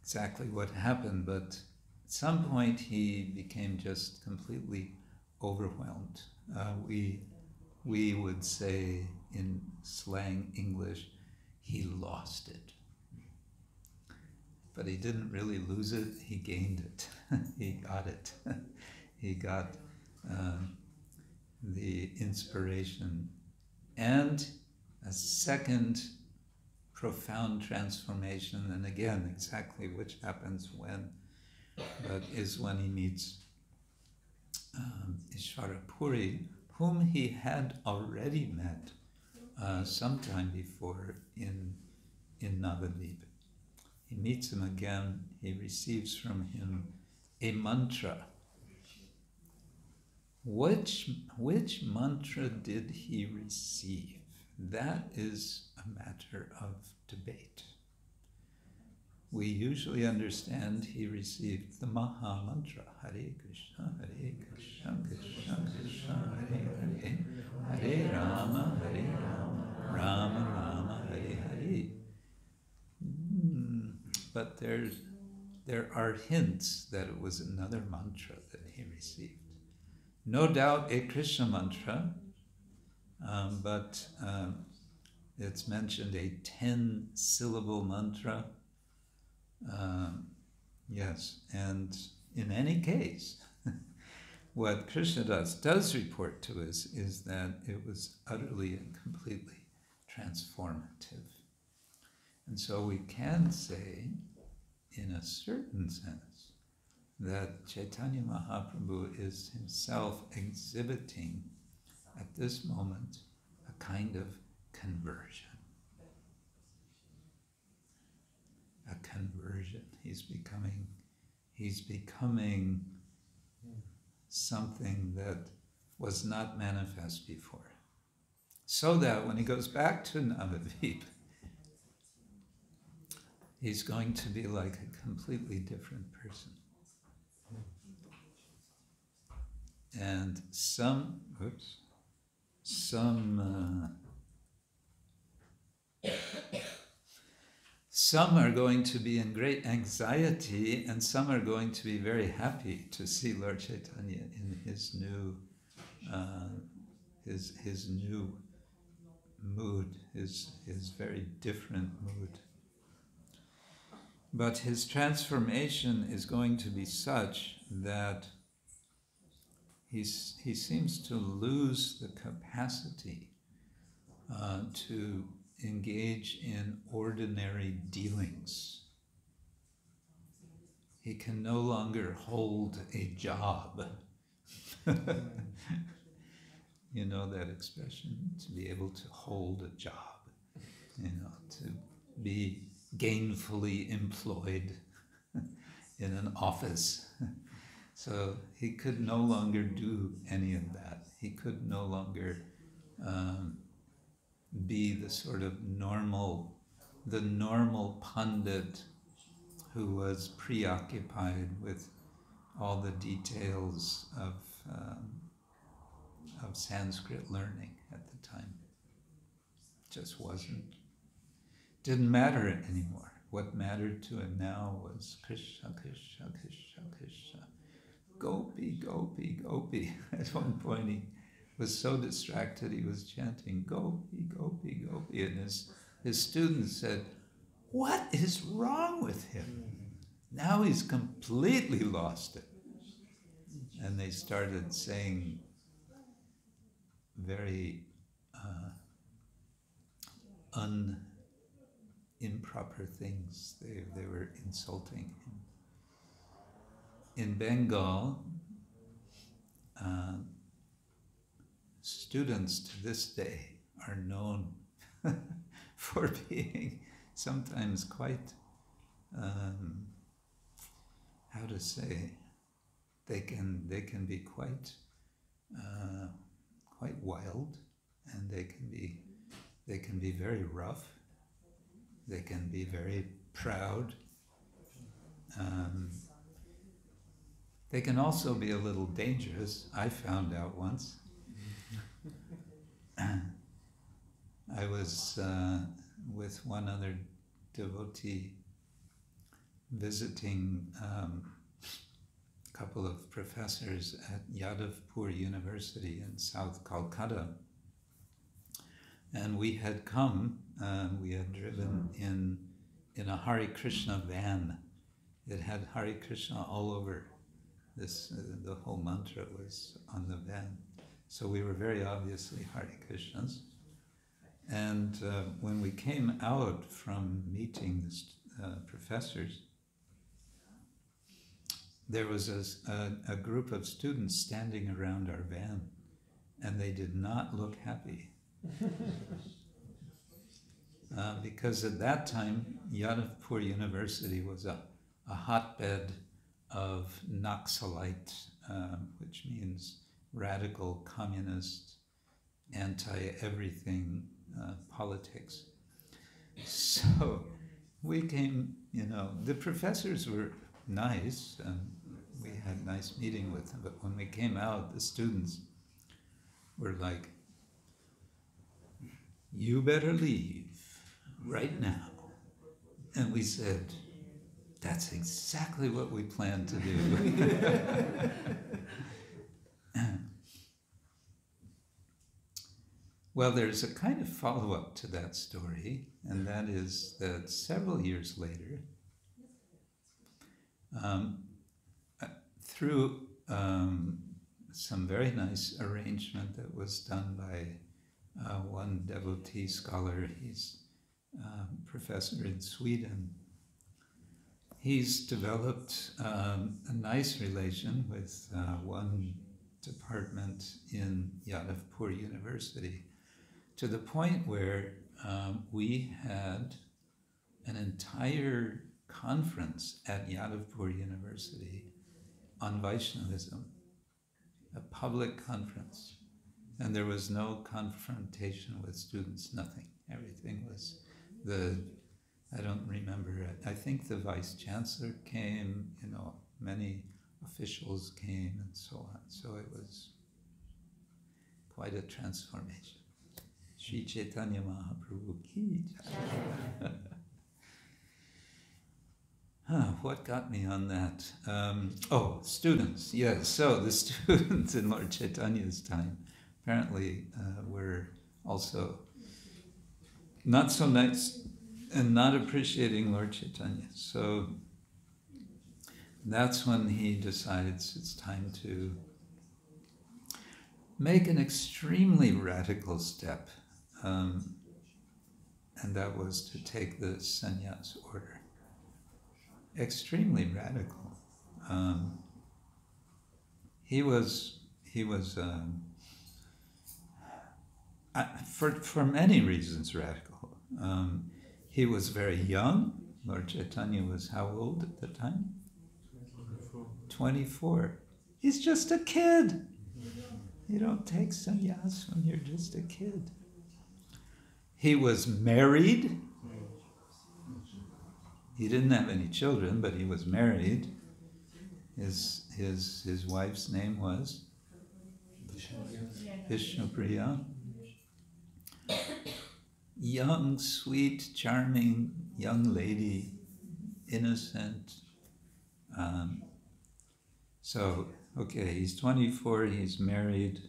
Exactly what happened, but at some point he became just completely overwhelmed. We would say in slang English, he lost it. But he didn't really lose it, he gained it. He got it. He got the inspiration. And a second profound transformation, and again, exactly which happens when, but is when he meets Ishvarapuri, whom he had already met sometime before in Navadvip. He meets him again, he receives from him a mantra. Which mantra did he receive? That is a matter of debate. we usually understand he received the Maha Mantra, Hare Krishna, Krishna Krishna, Hare Hare, Hare Rama, Rama Rama, Hare Hare. But there are hints that it was another mantra that he received. No doubt a Krishna mantra, but it's mentioned a 10-syllable mantra. Yes, and in any case, what Krishnadas does report to us is that it was utterly and completely transformative. And so we can say, in a certain sense, that Chaitanya Mahaprabhu is himself exhibiting at this moment a kind of conversion. A conversion. He's becoming something that was not manifest before. So that when he goes back to Navadvip, he's going to be like a completely different person. And some are going to be in great anxiety, and some are going to be very happy to see Lord Chaitanya in his new mood, his very different mood. But his transformation is going to be such that he seems to lose the capacity to engage in ordinary dealings. He can no longer hold a job. You know that expression, to be able to hold a job, to be gainfully employed in an office. So he could no longer do any of that. He could no longer be the sort of normal pundit who was preoccupied with all the details of Sanskrit learning at the time. Just didn't matter anymore. What mattered to him now was Krishna, Krishna, Krishna, Krishna. Gopi, Gopi, Gopi. At one point he was so distracted he was chanting Gopi, Gopi, Gopi. And his students said, "What is wrong with him? Now he's completely lost it." And they started saying very improper things. They were insulting him. In Bengal, students to this day are known for being sometimes quite, how to say, they can be quite wild, and they can be very rough. They can be very proud. They can also be a little dangerous. I found out once. I was with one other devotee visiting a couple of professors at Yadavpur University in South Calcutta. And we had driven in a Hare Krishna van. It had Hare Krishna all over. The whole mantra was on the van. So we were very obviously Hare Krishnas. And when we came out from meeting the professors, there was a group of students standing around our van, and they did not look happy. Because at that time, Yadavpur University was a hotbed of Naxalite, which means radical communist, anti-everything politics. So we came, the professors were nice, and we had a nice meeting with them, but when we came out, the students were like, you better leave right now. And we said, that's exactly what we plan to do. Well, there's a kind of follow-up to that story, and that is that several years later, through some very nice arrangement that was done by one devotee scholar, he's a professor in Sweden. He's developed a nice relation with one department in Yadavpur University, to the point where we had an entire conference at Yadavpur University on Vaishnavism, a public conference. And there was no confrontation with students, nothing. Everything was I don't remember, I think the Vice Chancellor came, many officials came and so on. So it was quite a transformation. Sri Chaitanya Mahaprabhu ki jai. What got me on that? Students, yes. So the students in Lord Chaitanya's time apparently were also not so nice and not appreciating Lord Chaitanya. So that's when he decides it's time to make an extremely radical step, and that was to take the sannyas order. Extremely radical. He was for many reasons radical. He was very young. Lord Chaitanya was how old at the time? 24. He's just a kid. You don't take sannyas when you're just a kid. He was married. He didn't have any children, but he was married. His wife's name was Vishnupriya. Young, sweet, charming young lady, innocent. He's 24, he's married.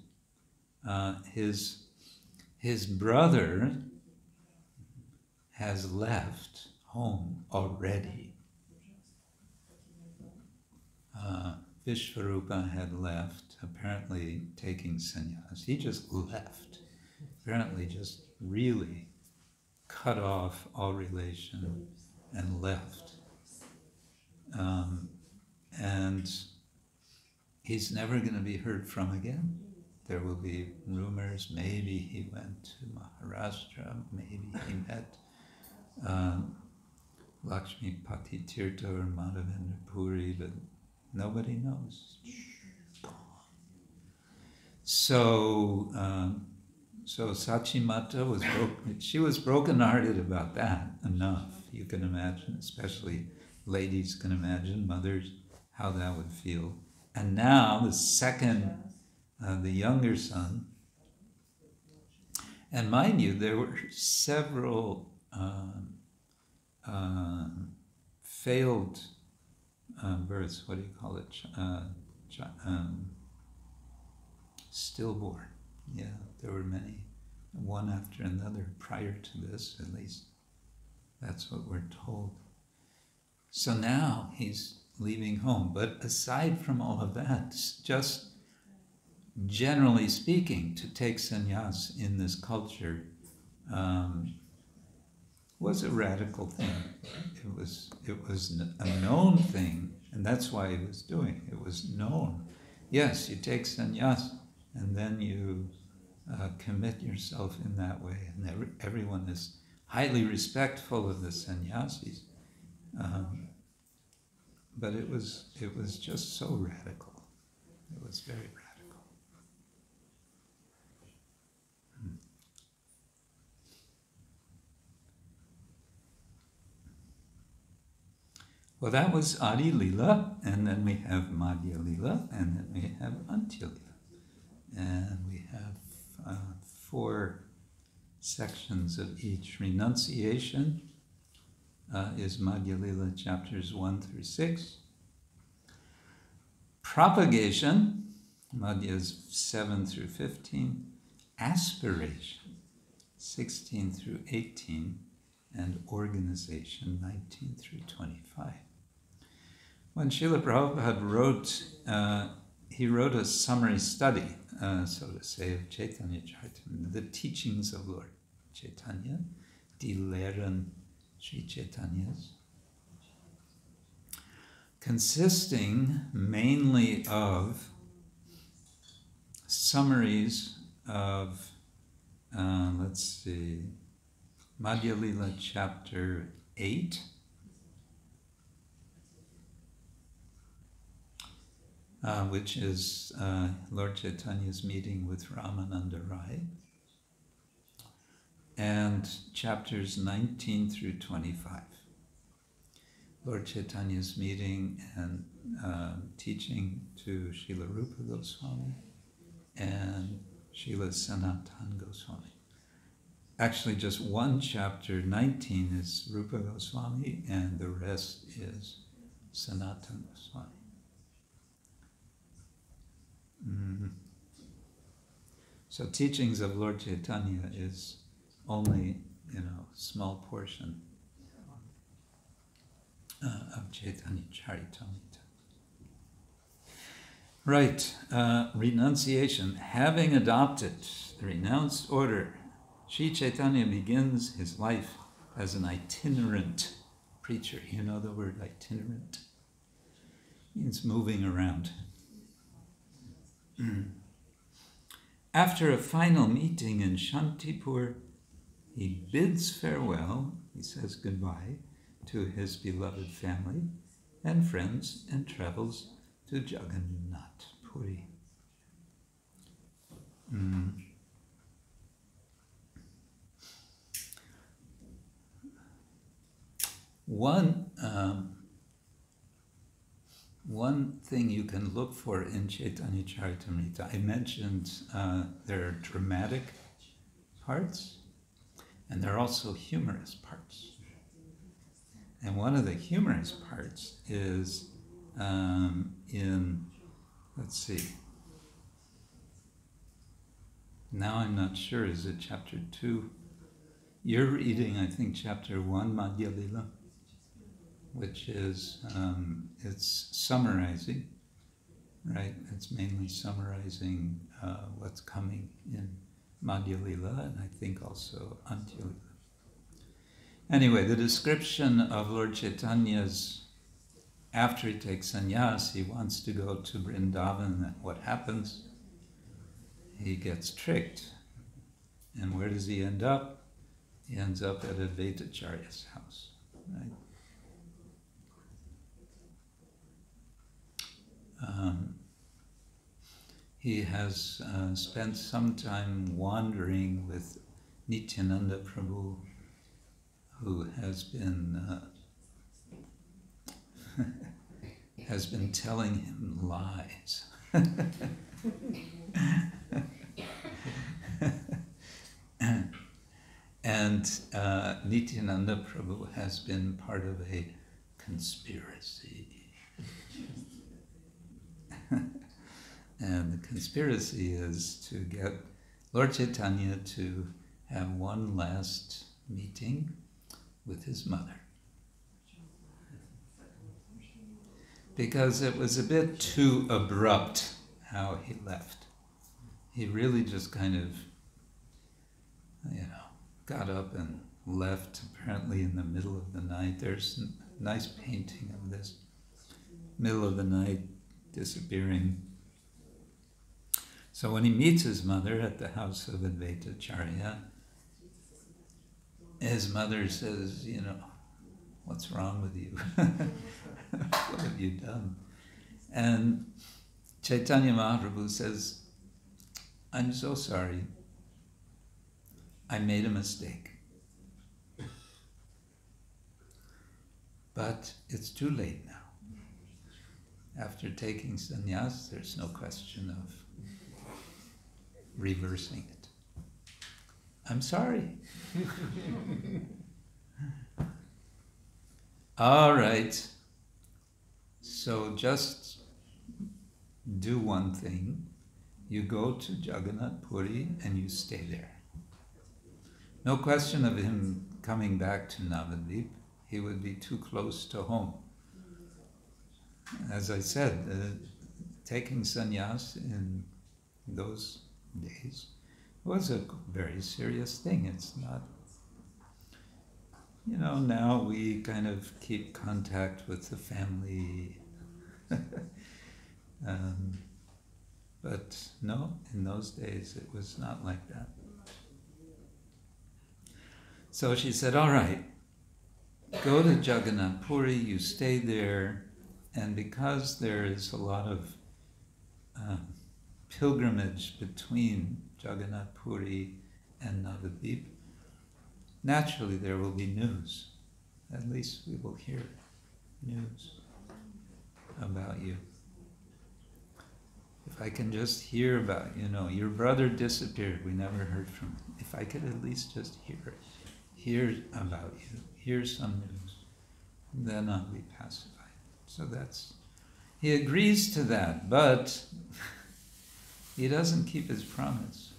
His brother has left home already. Vishvarupa had left, apparently taking sannyas. He just left, apparently just really cut off all relation and left. And he's never going to be heard from again. There will be rumors, maybe he went to Maharashtra, maybe he met Lakshmi Pati Tirtha or Madhavendra Puri, but nobody knows. So Sachimata was broken. She was broken-hearted about that enough. You can imagine, especially ladies can imagine, mothers, how that would feel. And now the second, the younger son, and mind you, there were several failed births. What do you call it? Stillborn. Yeah, there were many, one after another prior to this, at least. That's what we're told. So now he's leaving home. But aside from all of that, just generally speaking, to take sannyas in this culture was a radical thing. It was a known thing, and that's why he was doing it. It was known. Yes, you take sannyas, and then you commit yourself in that way, and everyone is highly respectful of the sannyasis. But it was just so radical. It was very radical. Well, that was Adi Lila, and then we have Madhya Lila, and then we have Antya Lila. And we have 4 sections of each. Renunciation is Madhya Lila chapters 1 through 6. Propagation, Madhyas 7 through 15. Aspiration, 16 through 18. And organization, 19 through 25. When Srila Prabhupada wrote, he wrote a summary study, so to say, of Chaitanya Charitamrita, the teachings of Lord Chaitanya, die Lehren Sri Chaitanya's, consisting mainly of summaries of, let's see, Madhya Lila chapter 8, which is Lord Chaitanya's meeting with Ramananda Rai, and chapters 19 through 25. Lord Chaitanya's meeting and teaching to Srila Rupa Goswami and Srila Sanatana Goswami. Actually, just one chapter, 19, is Rupa Goswami, and the rest is Sanatana Goswami. So teachings of Lord Chaitanya is only, small portion of Chaitanya Charitamrita. Right, renunciation. Having adopted the renounced order, Sri Chaitanya begins his life as an itinerant preacher. You know the word itinerant? It means moving around. After a final meeting in Shantipur, he bids farewell, he says goodbye, to his beloved family and friends and travels to Jagannath Puri. One thing you can look for in Chaitanya Charitamrita, I mentioned there are dramatic parts and there are also humorous parts. And one of the humorous parts is let's see, now I'm not sure, is it chapter 2? You're reading, I think, chapter 1, Madhya Lila, which is, it's summarizing, right? It's mainly summarizing what's coming in Madhya Lila, and I think also Antya Lila. Anyway, the description of Lord Chaitanya's, after he takes sannyas, he wants to go to Vrindavan, and what happens? He gets tricked. And where does he end up? He ends up at Advaitacharya's house, right? He has spent some time wandering with Nityananda Prabhu, who has been telling him lies. And Nityananda Prabhu has been part of a conspiracy. And the conspiracy is to get Lord Chaitanya to have one last meeting with his mother. Because it was a bit too abrupt how he left. He really just kind of, got up and left, apparently in the middle of the night. There's a nice painting of this. Middle of the night, disappearing. So when he meets his mother at the house of Advaitacharya, his mother says, what's wrong with you? What have you done? And Chaitanya Mahaprabhu says, I'm so sorry. I made a mistake. But it's too late now. After taking sannyas, there's no question of reversing it. I'm sorry. All right. So just do one thing. You go to Jagannath Puri and you stay there. No question of him coming back to Navadvip. He would be too close to home. As I said, taking sannyas in those days was a very serious thing. It's not, now we kind of keep contact with the family. But no, in those days it was not like that. So she said, all right, go to Jagannath Puri, you stay there, and because there is a lot of pilgrimage between Jagannath Puri and Navadvip, naturally there will be news. At least we will hear news about you. If I can just hear about, your brother disappeared, we never heard from him. If I could at least just hear about you, hear some news, then I'll be pacified. So he agrees to that, but he doesn't keep his promise.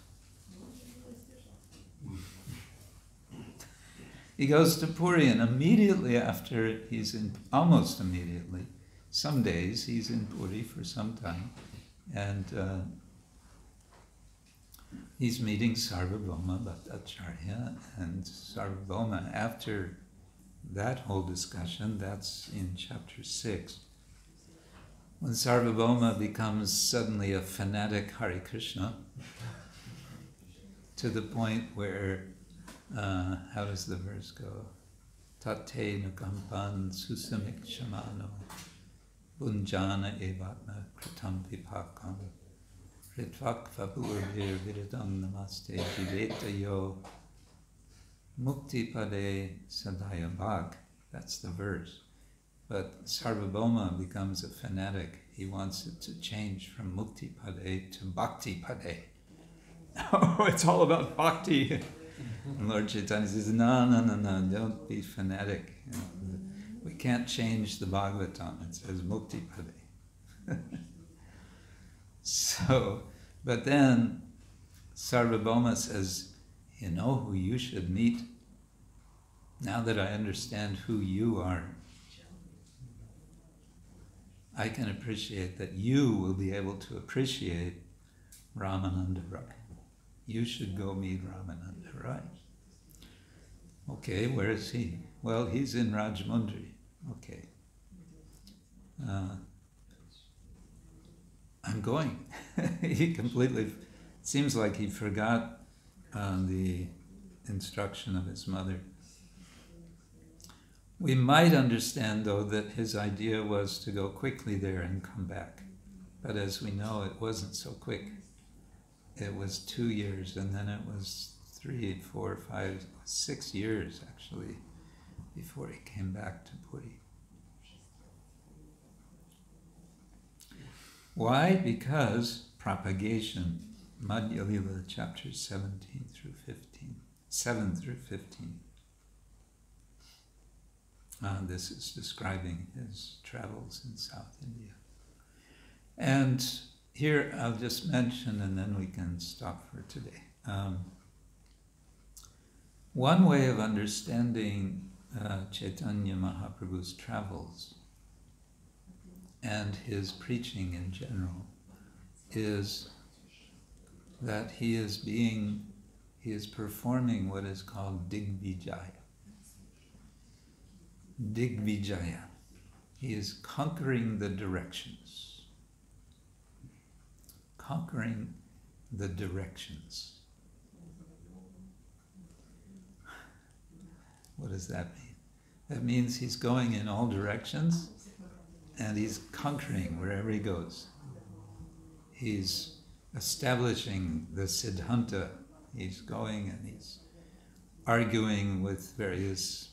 He goes to Puri, and immediately after almost immediately, some days he's in Puri for some time, and he's meeting Sarvabhauma Bhattacharya, and Sarvabhauma, after that whole discussion, that's in chapter 6, when Sarvabhauma becomes suddenly a fanatic Hare Krishna, to the point where, how does the verse go? Tate nukampan susamik shamano bunjana evatna kritam vipakam ritvak vabur viridam namaste jiveta yo mukti pade sadaya bhag. That's the verse. But Sarvabhauma becomes a fanatic. He wants it to change from mukti pade to bhakti pade. Oh, it's all about bhakti. And Lord Chaitanya says, no, don't be fanatic. We can't change the Bhagavatam. It says mukti pade. So, but then Sarvabhauma says, you know who you should meet? Now that I understand who you are, I can appreciate that you will be able to appreciate Ramananda Rai. You should go meet Ramananda Rai. Okay, where is he? Well, he's in Rajmundry. Okay. I'm going. He completely, seems like he forgot the instruction of his mother. We might understand, though, that his idea was to go quickly there and come back. But as we know, it wasn't so quick. It was 2 years, and then it was 3, 4, 5, 6 years, actually, before he came back to Puri. Why? Because propagation, Madhya Lila, chapters 17 through 15, 7 through 15. This is describing his travels in South India. And here I'll just mention, and then we can stop for today. One way of understanding Chaitanya Mahaprabhu's travels and his preaching in general is that he is performing what is called Digvijaya. Digvijaya. He is conquering the directions. Conquering the directions. What does that mean? That means he's going in all directions and he's conquering wherever he goes. He's establishing the Siddhanta. He's going and he's arguing with various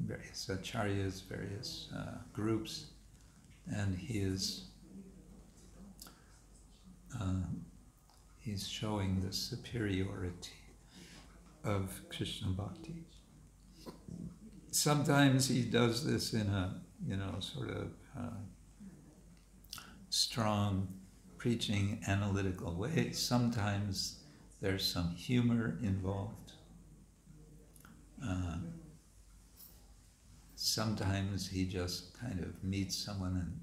various acharyas, various groups, and he's showing the superiority of Krishna Bhakti. Sometimes he does this in a, sort of strong preaching, analytical way. Sometimes there's some humor involved. Sometimes he just kind of meets someone and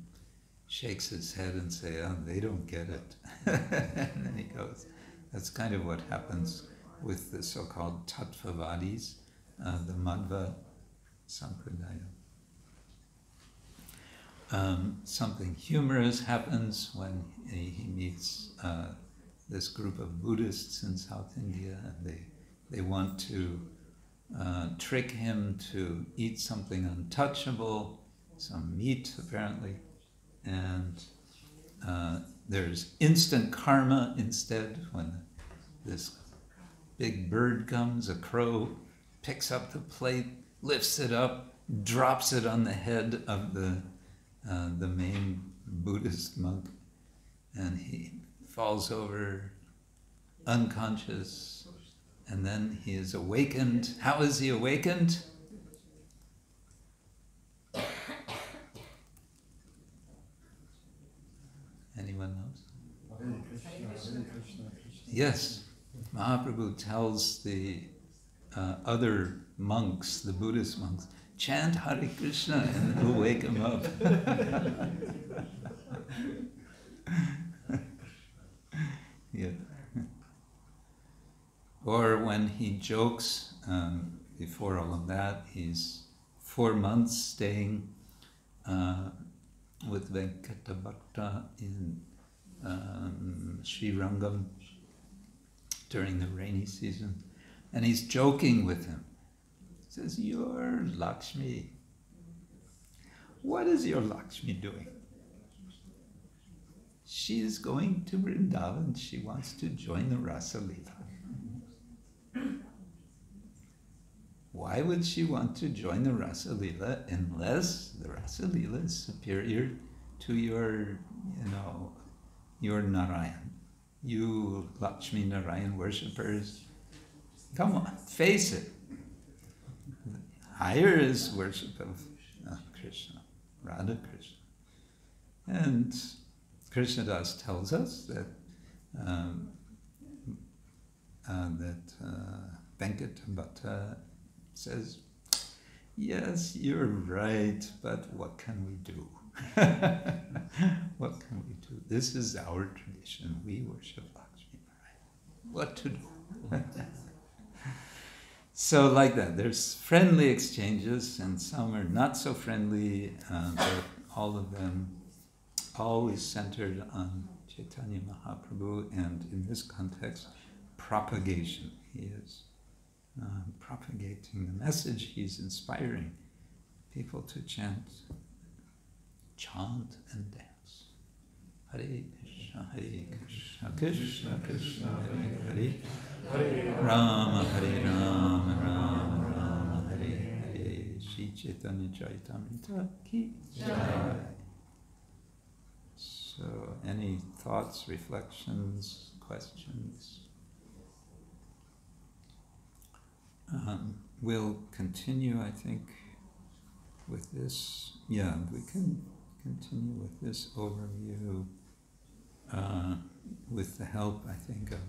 shakes his head and say, "Oh, they don't get it." And then he goes. That's kind of what happens with the so-called Tattvavadis, the Madhva Sampradaya. Something humorous happens when he meets this group of Buddhists in South India, and they want to trick him to eat something untouchable, some meat apparently, and there's instant karma instead when this big bird comes, a crow, picks up the plate, lifts it up, drops it on the head of the main Buddhist monk, and he falls over unconscious, and then he is awakened. How is he awakened? Anyone knows? Yes, Mahaprabhu tells the other monks, the Buddhist monks, chant Hare Krishna and it'll wake him up. Yeah. Or when he jokes, before all of that, he's 4 months staying with Venkata Bhakta in Sri Rangam during the rainy season, and he's joking with him. He says, "You're Lakshmi. What is your Lakshmi doing? She is going to Vrindavan. She wants to join the Rasa Leela. Why would she want to join the Rasa Leela unless the Rasa Leela is superior to your Narayan? You Lakshmi Narayan worshippers, come on, face it. Higher is worship of Krishna, Radha Krishna." And Krishnadas tells us that Venkata Bhatta says, "Yes, you're right, but what can we do? What can we do? This is our tradition. We worship Lakshmi Narayan. What to do?" So like that, there's friendly exchanges, and some are not so friendly, but all of them always centered on Chaitanya Mahaprabhu, and in this context, propagation. He is propagating the message. He's inspiring people to chant and dance. Hare Krishna, Krishna Krishna, Hare Hare, Hare Rama, Rama Rama, Hare Hare. Shri Chaitanya Charitamrita ki jai. So, any thoughts, reflections, questions? We'll continue, I think, with this. Yeah, we can continue with this overview with the help, I think, of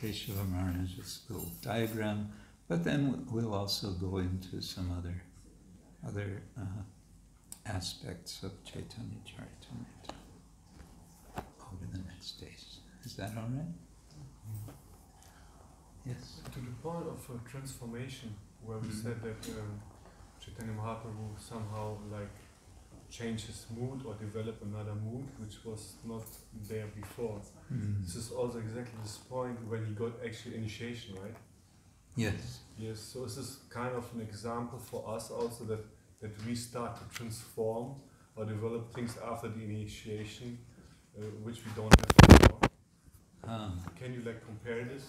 Keshava Maharaj's little diagram. But then we'll also go into some other aspects of Chaitanya Charitamrita over the next days. Is that all right? Yes. To the point of transformation, where we said that Chaitanya Mahaprabhu somehow changed his mood or developed another mood which was not there before. This is also exactly this point when he got actual initiation, right? Yes. Yes. So this is kind of an example for us also that we start to transform or develop things after the initiation, which we don't have before. Can you compare this?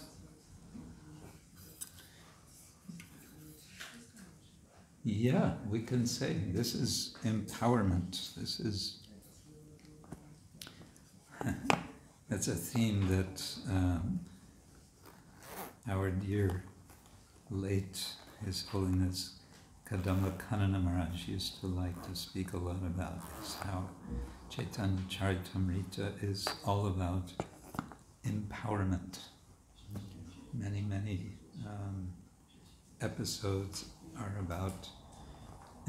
Yeah, we can say this is empowerment. This is that's a theme that our dear late His Holiness Kadamba Kanana Maharaj used to like to speak a lot about this, how Chaitanya Charitamrita is all about empowerment. Many episodes are about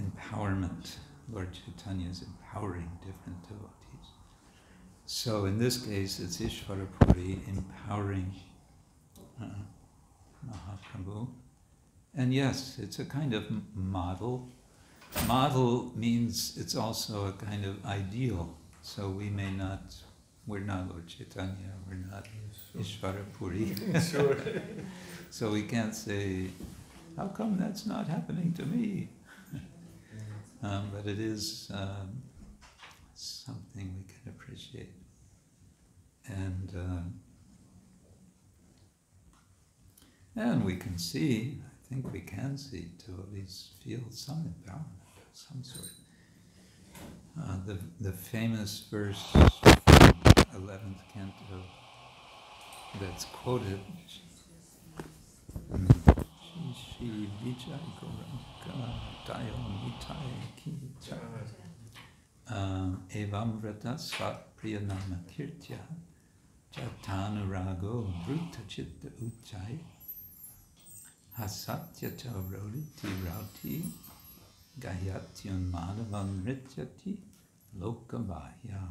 empowerment. Lord Chaitanya is empowering different devotees. So in this case, it's Ishvarapuri empowering Mahaprabhu. And yes, it's a kind of model. Model means it's also a kind of ideal. So we're not Lord Chaitanya, we're not Ishvarapuri. Sure. So we can't say, how come that's not happening to me? But it is something we can appreciate. And we can see, I think we can see, devotees feel some empowerment of some sort. The famous verse, 11th canto, that's quoted, Shri Vijay Gauranga Dayo Nitai Ki Evam Vrata Svat Priyanama Kirtya Jatanurago Dhruta Chitta Uchai Hasatya Cha Roditi Rauti Gayatyun Madhavan Rityati Lokabhaya.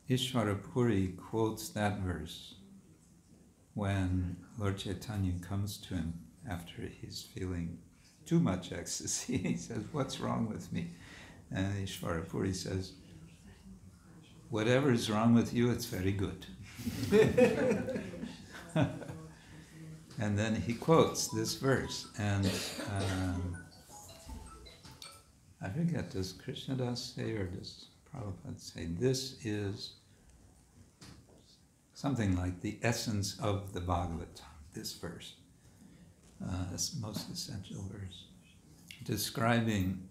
Ishvarapuri quotes that verse when Lord Chaitanya comes to him after he's feeling too much ecstasy. He says, what's wrong with me? And Ishvarapuri says, whatever is wrong with you, it's very good. And then he quotes this verse, and I forget, does Krishnadas say or does Prabhupada say, this is something like the essence of the Bhagavatam, this verse, this most essential verse, describing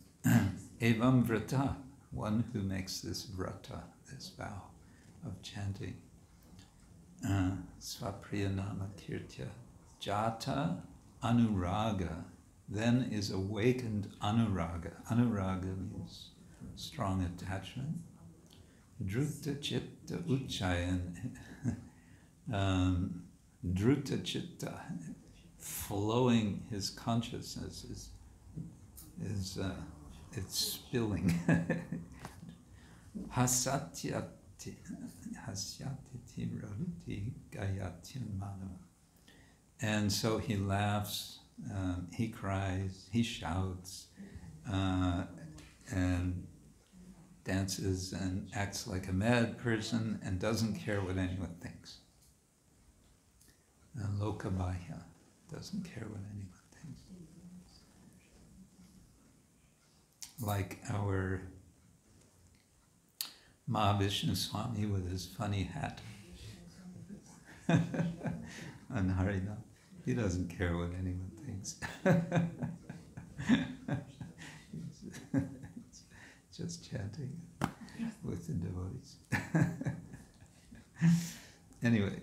evam vrata, one who makes this vrata, this vow of chanting, svapriyanama kirtya, jata anuraga, then is awakened anuraga. Anuraga means strong attachment. Dhruta chitta uchayan, dhruta chitta, flowing, his consciousness is it's spilling. Hasatyati roditi gayatyam manava. And so he laughs, he cries, he shouts, and dances and acts like a mad person and doesn't care what anyone thinks. Lokabhaya, doesn't care what anyone thinks. Like our Mahavishnu Swami with his funny hat on Harinam. He doesn't care what anyone thinks. He's just chanting with the devotees. Anyway,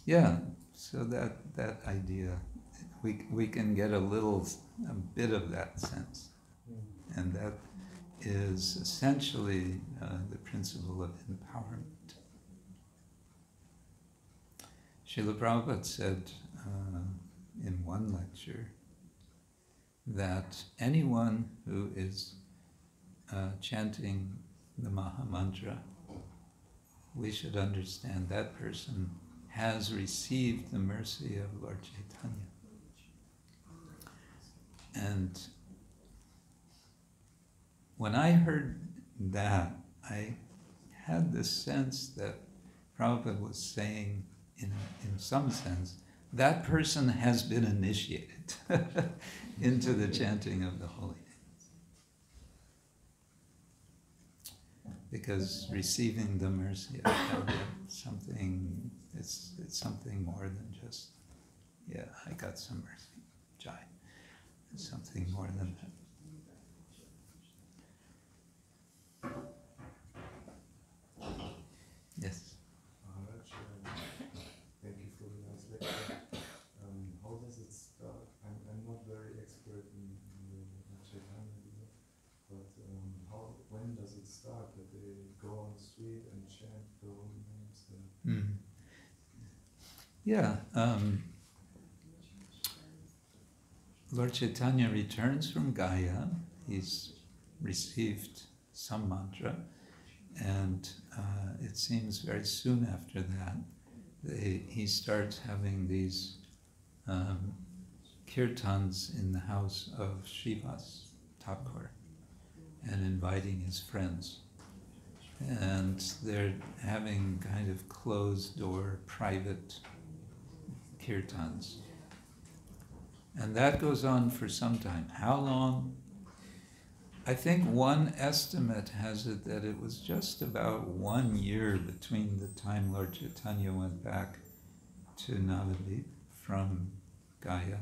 yeah, so that idea, we can get a bit of that sense. And that is essentially the principle of empowerment. Srila Prabhupada said in one lecture that anyone who is chanting the Maha Mantra, we should understand that person has received the mercy of Lord Chaitanya. And when I heard that, I had this sense that Prabhupada was saying, in some sense, that person has been initiated into the chanting of the holy names. Because receiving the mercy of God, it's something more than just Yeah, I got some mercy. Jai. Something more than that. Yes. Maharaj, thank you for the nice lecture. How does it start? I'm not very expert in the Chaitanya, but when does it start? That they go on the street and chant the holy names? Yeah. Lord Chaitanya returns from Gaya. He's received some mantra, and it seems very soon after that, he starts having these kirtans in the house of Srivas Thakur and inviting his friends. And they're having kind of closed-door, private kirtans. And that goes on for some time. How long? I think one estimate has it that it was just about 1 year between the time Lord Chaitanya went back to Navadvip from Gaya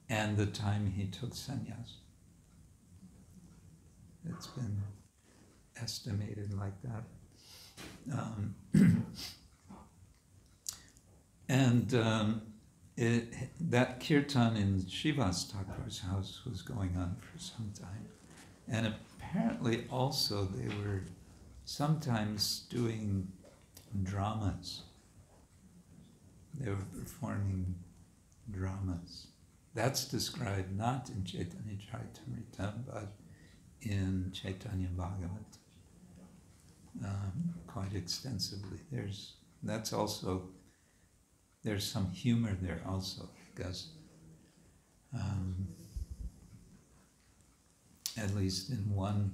and the time he took sannyas. It's been estimated like that. That kirtan in Srivas Thakur's house was going on for some time. And apparently also they were sometimes doing dramas. They were performing dramas. That's described not in Chaitanya Charitamrita, but in Chaitanya Bhagavat quite extensively. There's some humor there also, because at least in one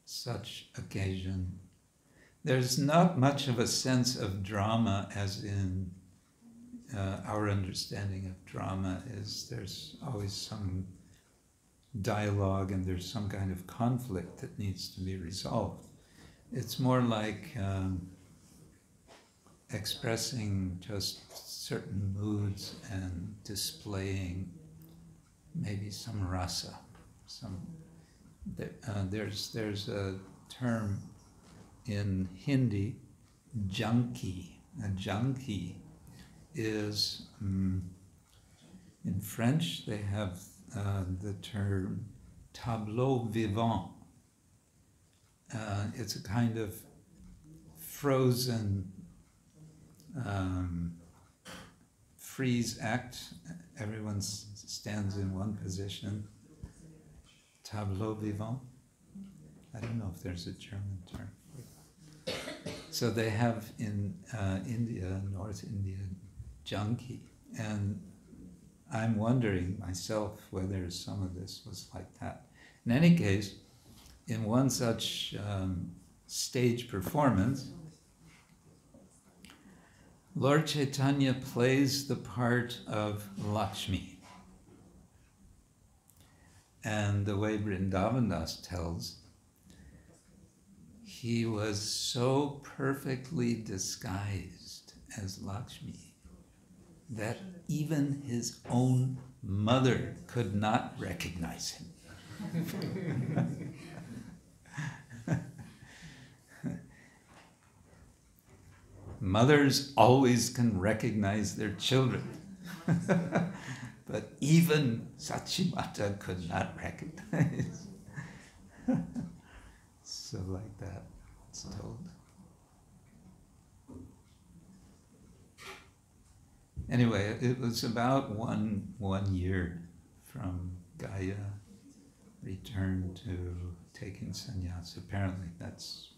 such occasion, there's not much of a sense of drama as in our understanding of drama is there's always some dialogue and there's some kind of conflict that needs to be resolved. It's more like expressing just certain moods and displaying maybe some rasa. There's a term in Hindi, junkie. A junkie is, in French they have the term tableau vivant. It's a kind of frozen freeze act. Everyone stands in one position. Tableau vivant. I don't know if there's a German term. So they have in India, North India, junkie. And I'm wondering myself whether some of this was like that. In any case, in one such stage performance, Lord Chaitanya plays the part of Lakshmi. And the way Vrindavandas tells, he was so perfectly disguised as Lakshmi that even his own mother could not recognize him. Mothers always can recognize their children. But even Sachimata could not recognize. So like that, it's told. Anyway, it was about one year from Gaya return to taking sannyas. Apparently that's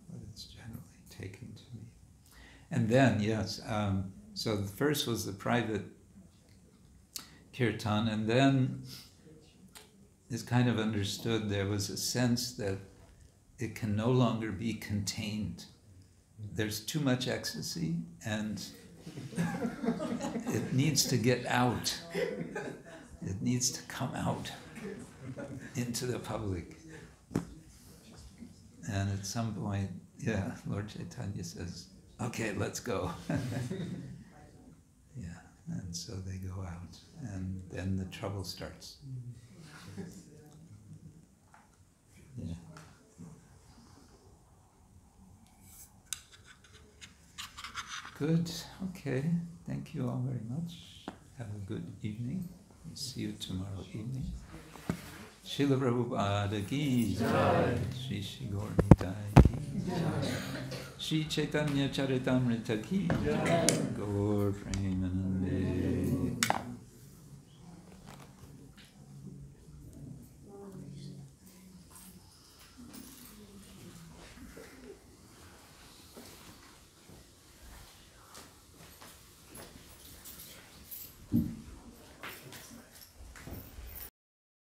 what it's generally taken to be. And then, yes, so the first was the private kirtan, and then it's kind of understood there was a sense that it can no longer be contained. There's too much ecstasy, and it needs to get out. It needs to come out into the public. And at some point, yeah, Lord Chaitanya says, okay, let's go. Yeah, and and so they go out, and then the trouble starts. Yeah. Good. Okay. Thank you all very much. Have a good evening. We'll see you tomorrow evening. Srila Prabhupada ki jai, Shri Shri Gaur Nitai ki jai, Shri Chaitanya Charitamrita ki jai, Gaur Premanand.